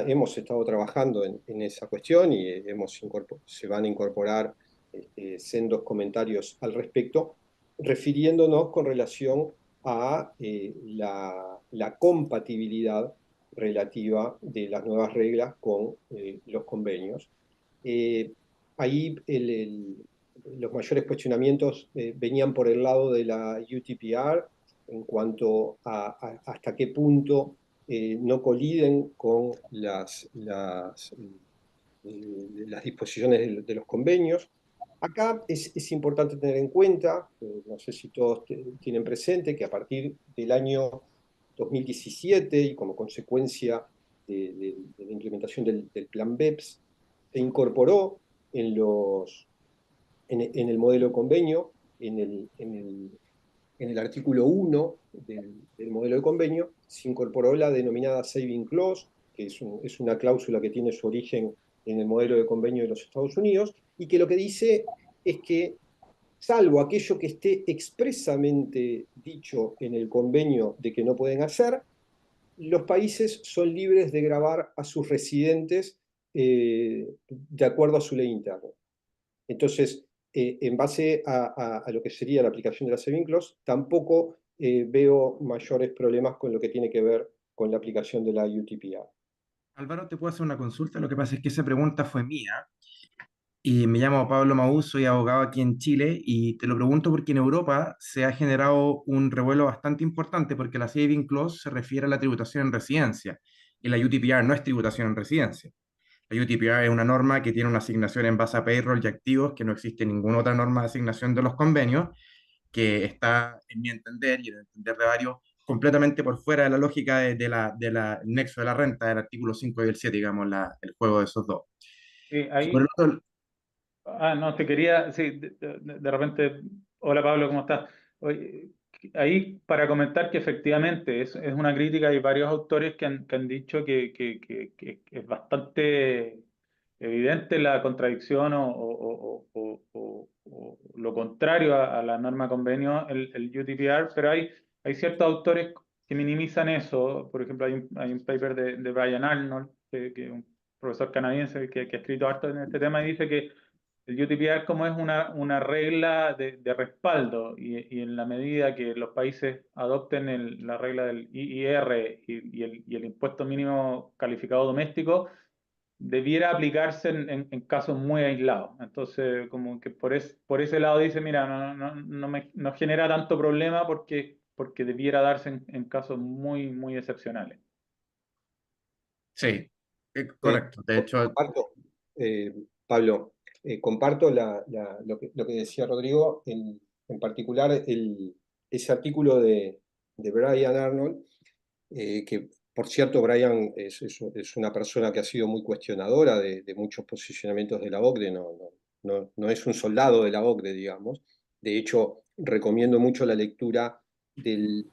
hemos estado trabajando en esa cuestión y se van a incorporar sendos comentarios al respecto, refiriéndonos con relación a la compatibilidad relativa de las nuevas reglas con los convenios. Eh, ahí los mayores cuestionamientos venían por el lado de la UTPR en cuanto a hasta qué punto no coliden con las disposiciones de los convenios. Acá es importante tener en cuenta, no sé si todos tienen presente, que a partir del año 2017 y como consecuencia de la implementación del plan BEPS, se incorporó en el modelo de convenio, en el artículo 1 del modelo de convenio, se incorporó la denominada Saving Clause, que es una cláusula que tiene su origen en el modelo de convenio de los Estados Unidos, y que lo que dice es que, salvo aquello que esté expresamente dicho en el convenio de que no pueden hacer, los países son libres de gravar a sus residentes de acuerdo a su ley interna. Entonces, en base a lo que sería la aplicación de la Saving Clause, tampoco veo mayores problemas con lo que tiene que ver con la aplicación de la UTPR. Álvaro, ¿te puedo hacer una consulta? Lo que pasa es que esa pregunta fue mía y me llamo Pablo Maús, soy abogado aquí en Chile y te lo pregunto porque en Europa se ha generado un revuelo bastante importante porque la Saving Clause se refiere a la tributación en residencia y la UTPR no es tributación en residencia. La UTPR es una norma que tiene una asignación en base a payroll y activos que no existe ninguna otra norma de asignación de los convenios, que está, en mi entender y en el entender de varios, completamente por fuera de la lógica de nexo de la renta del artículo 5 y el 7, digamos, el juego de esos dos. Sí, Y por el ahí, otro, no, te quería, sí, de repente, hola Pablo, ¿cómo estás? Oye, ahí para comentar que efectivamente es una crítica y varios autores que han dicho que es bastante evidente la contradicción o lo contrario a la norma convenio, el UTPR, pero hay ciertos autores que minimizan eso. Por ejemplo, hay un paper de Brian Arnold, que es un profesor canadiense que ha escrito harto en este tema y dice que el UTPR como es una regla de respaldo y en la medida que los países adopten la regla del IIR y el impuesto mínimo calificado doméstico, debiera aplicarse en casos muy aislados. Entonces, como que por ese lado dice, mira, no genera tanto problema porque debiera darse en casos muy excepcionales. sí, correcto. De hecho, Comparto, Pablo, comparto lo que decía Rodrigo, en particular ese artículo de Brian Arnold, que por cierto Brian es una persona que ha sido muy cuestionadora de muchos posicionamientos de la OCDE, no es un soldado de la OCDE, digamos. De hecho, recomiendo mucho la lectura del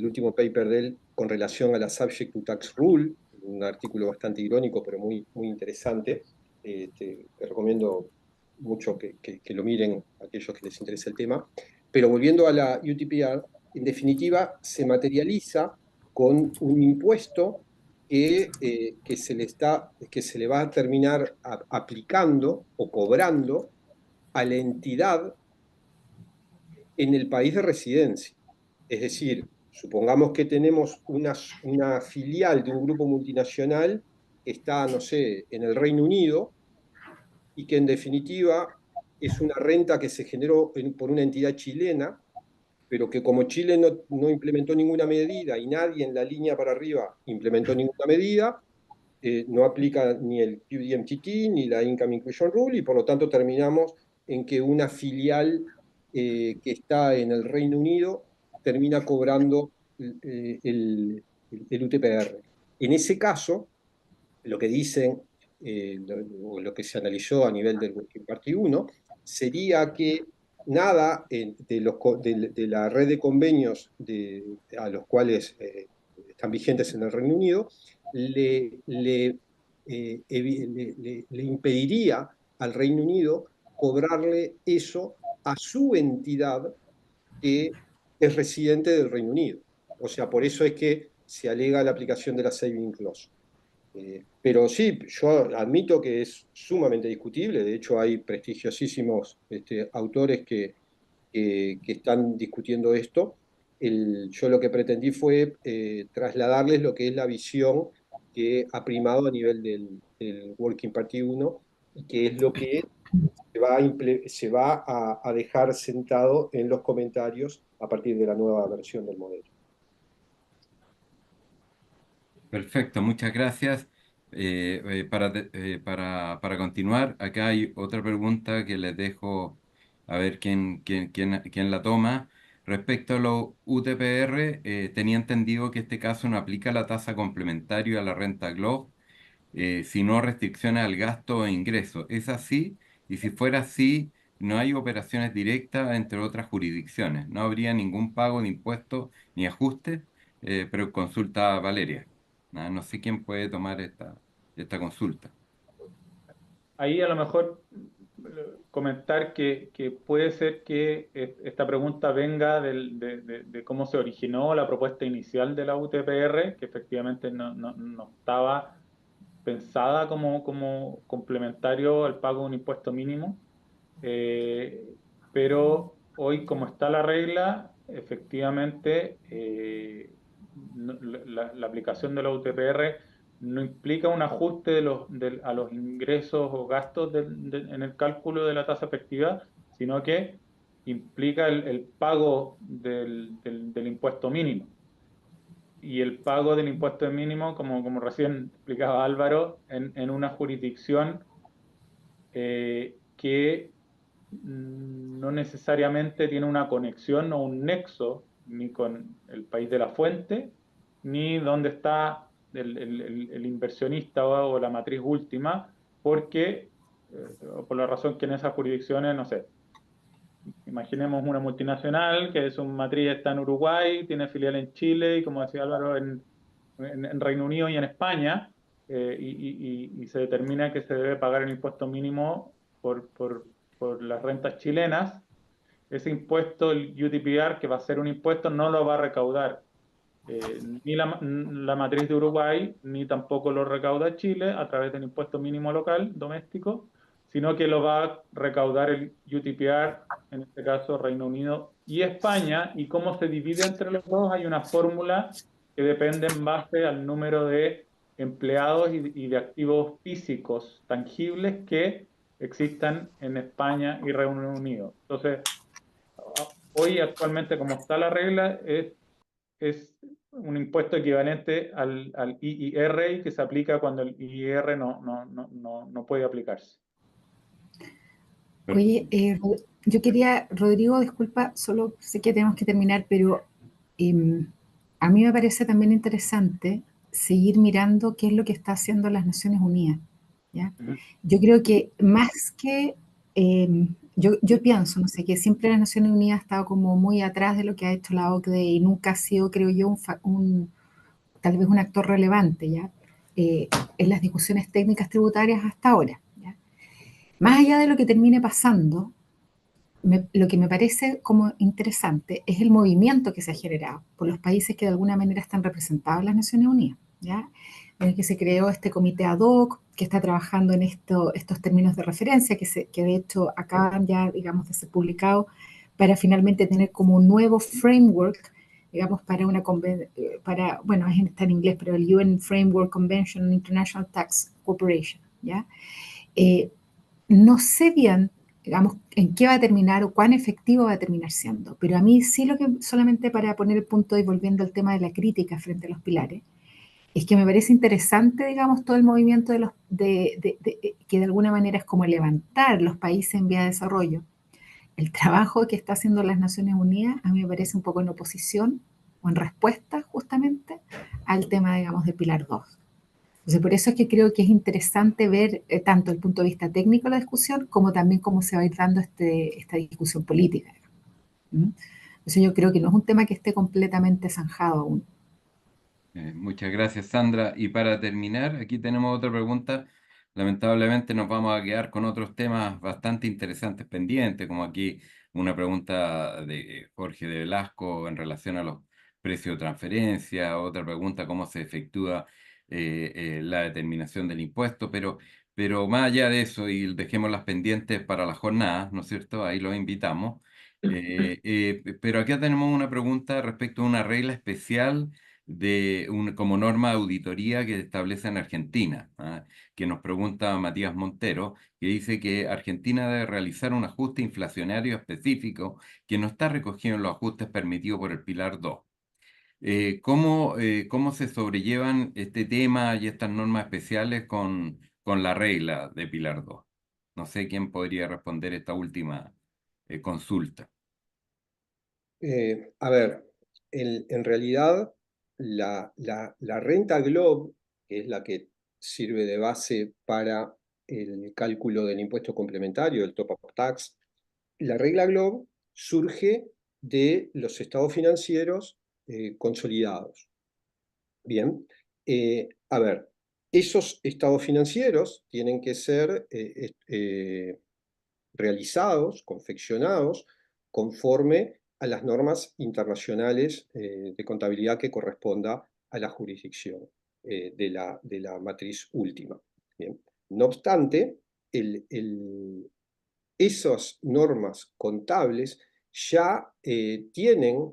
último paper de él con relación a la Subject to Tax Rule, un artículo bastante irónico, pero muy, muy interesante. Te recomiendo mucho que lo miren a aquellos que les interesa el tema. Pero volviendo a la UTPR, en definitiva, se materializa con un impuesto que se le va a terminar aplicando o cobrando a la entidad en el país de residencia. Es decir, supongamos que tenemos una filial de un grupo multinacional que está, no sé, en el Reino Unido y que en definitiva es una renta que se generó por una entidad chilena, pero que como Chile no implementó ninguna medida y nadie en la línea para arriba implementó ninguna medida, no aplica ni el QDMTT ni la Income Inclusion Rule y por lo tanto terminamos en que una filial que está en el Reino Unido termina cobrando el UTPR. En ese caso, lo que dicen, lo que se analizó a nivel del Working Party 1, sería que nada de la red de convenios a los cuales están vigentes en el Reino Unido le impediría al Reino Unido cobrarle eso a su entidad que es residente del Reino Unido. O sea, por eso es que se alega la aplicación de la Saving Clause. Pero sí, yo admito que es sumamente discutible. De hecho, hay prestigiosísimos autores que están discutiendo esto. Yo lo que pretendí fue trasladarles lo que es la visión que ha primado a nivel del Working Party 1 y que es lo que se va a dejar sentado en los comentarios a partir de la nueva versión del modelo. Perfecto, muchas gracias. Para continuar, acá hay otra pregunta que les dejo a ver quién la toma. Respecto a los UTPR, tenía entendido que este caso no aplica la tasa complementaria a la renta GLOB, sino restricciones al gasto e ingreso. ¿Es así? Y si fuera así, no hay operaciones directas entre otras jurisdicciones. No habría ningún pago de impuestos ni ajustes, pero consulta a Valeria. No sé quién puede tomar esta consulta. Ahí a lo mejor comentar que puede ser que esta pregunta venga de cómo se originó la propuesta inicial de la UTPR, que efectivamente no estaba pensada como complementario al pago de un impuesto mínimo, pero hoy como está la regla, efectivamente la aplicación de la UTPR no implica un ajuste a los ingresos o gastos en el cálculo de la tasa efectiva, sino que implica el pago del impuesto mínimo. Y el pago del impuesto mínimo, como recién explicaba Álvaro, en una jurisdicción que no necesariamente tiene una conexión o un nexo ni con el país de la fuente, ni dónde está el inversionista o la matriz última, porque, por la razón que en esas jurisdicciones, no sé, imaginemos una multinacional que su matriz está en Uruguay, tiene filial en Chile y, como decía Álvaro, en Reino Unido y en España, y se determina que se debe pagar el impuesto mínimo por las rentas chilenas. Ese impuesto, el UTPR, que va a ser un impuesto, no lo va a recaudar ni la matriz de Uruguay, ni tampoco lo recauda Chile a través del impuesto mínimo local, doméstico, sino que lo va a recaudar el UTPR, en este caso Reino Unido y España. Y cómo se divide entre los dos, hay una fórmula que depende en base al número de empleados y de activos físicos tangibles que existan en España y Reino Unido. Entonces, hoy actualmente como está la regla, es un impuesto equivalente al IIR que se aplica cuando el IIR no puede aplicarse. Oye, yo quería, Rodrigo, disculpa, solo sé que tenemos que terminar, pero a mí me parece también interesante seguir mirando qué es lo que está haciendo las Naciones Unidas, ¿ya? Yo creo que más que yo pienso, no sé, que siempre las Naciones Unidas ha estado como muy atrás de lo que ha hecho la OCDE y nunca ha sido, creo yo, tal vez un actor relevante, ¿ya? En las discusiones técnicas tributarias hasta ahora, ¿ya? Más allá de lo que termine pasando, lo que me parece como interesante es el movimiento que se ha generado por los países que de alguna manera están representados en las Naciones Unidas, ¿ya? En el que se creó este comité ad hoc que está trabajando en estos términos de referencia que de hecho acaban ya, digamos, de ser publicados para finalmente tener como un nuevo framework, digamos, bueno, está en inglés, pero el UN Framework Convention on International Tax Cooperation, ¿ya? Eh, no sé bien, digamos, en qué va a terminar o cuán efectivo va a terminar siendo, pero a mí sí solamente para poner el punto y volviendo al tema de la crítica frente a los pilares, es que me parece interesante, digamos, todo el movimiento que de alguna manera es como levantar los países en vía de desarrollo. El trabajo que está haciendo las Naciones Unidas a mí me parece un poco en oposición o en respuesta justamente al tema, digamos, de Pilar 2. Entonces, por eso es que creo que es interesante ver tanto el punto de vista técnico de la discusión como también cómo se va a ir dando esta discusión política. ¿Mm? Entonces, yo creo que no es un tema que esté completamente zanjado aún. Muchas gracias, Sandra. Y para terminar, aquí tenemos otra pregunta. Lamentablemente nos vamos a quedar con otros temas bastante interesantes pendientes, como aquí una pregunta de Jorge de Velasco en relación a los precios de transferencia, otra pregunta cómo se efectúa la determinación del impuesto, pero más allá de eso, y dejemos las pendientes para las jornadas, ¿no es cierto? Ahí los invitamos. Pero acá tenemos una pregunta respecto a una regla especial como norma de auditoría que establece en Argentina, ¿ah? Que nos pregunta Matías Montero, que dice que Argentina debe realizar un ajuste inflacionario específico que no está recogido en los ajustes permitidos por el Pilar 2. ¿Cómo se sobrellevan este tema y estas normas especiales con la regla de Pilar 2? No sé quién podría responder esta última consulta. A ver, en realidad la renta GloBE, que es la que sirve de base para el cálculo del impuesto complementario, el top-up tax, la regla GloBE surge de los estados financieros consolidados. Bien, a ver, esos estados financieros tienen que ser realizados, confeccionados, conforme a las normas internacionales de contabilidad que corresponda a la jurisdicción de la matriz última. Bien. No obstante, esas normas contables ya tienen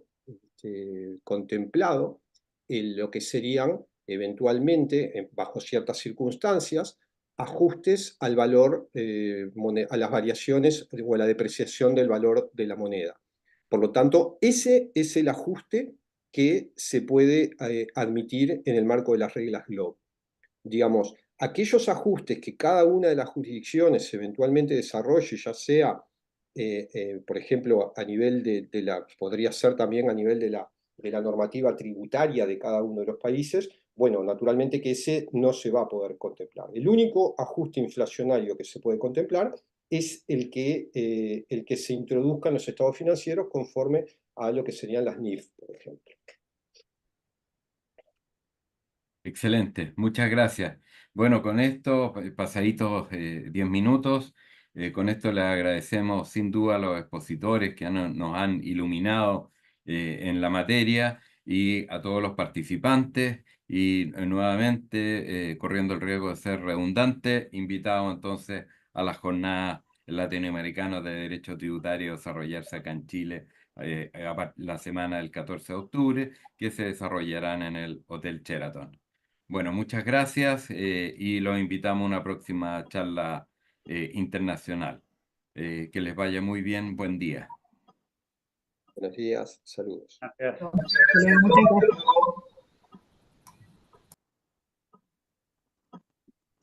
contemplado lo que serían eventualmente, bajo ciertas circunstancias, ajustes al valor, a las variaciones o a la depreciación del valor de la moneda. Por lo tanto, ese es el ajuste que se puede admitir en el marco de las reglas GloBE. Digamos, aquellos ajustes que cada una de las jurisdicciones eventualmente desarrolle, ya sea, por ejemplo, a nivel podría ser también a nivel de la normativa tributaria de cada uno de los países, bueno, naturalmente que ese no se va a poder contemplar. El único ajuste inflacionario que se puede contemplar es el que se introduzca en los estados financieros conforme a lo que serían las NIF, por ejemplo. Excelente, muchas gracias. Bueno, con esto, pasaditos 10 minutos, con esto le agradecemos sin duda a los expositores que nos han iluminado en la materia y a todos los participantes y nuevamente, corriendo el riesgo de ser redundante, invitado entonces a las jornadas latinoamericanas de Derecho Tributario a desarrollarse acá en Chile la semana del 14 de octubre, que se desarrollarán en el Hotel Sheraton. Bueno, muchas gracias y los invitamos a una próxima charla internacional. Que les vaya muy bien, buen día. Buenos días, saludos. Gracias. Muchas gracias.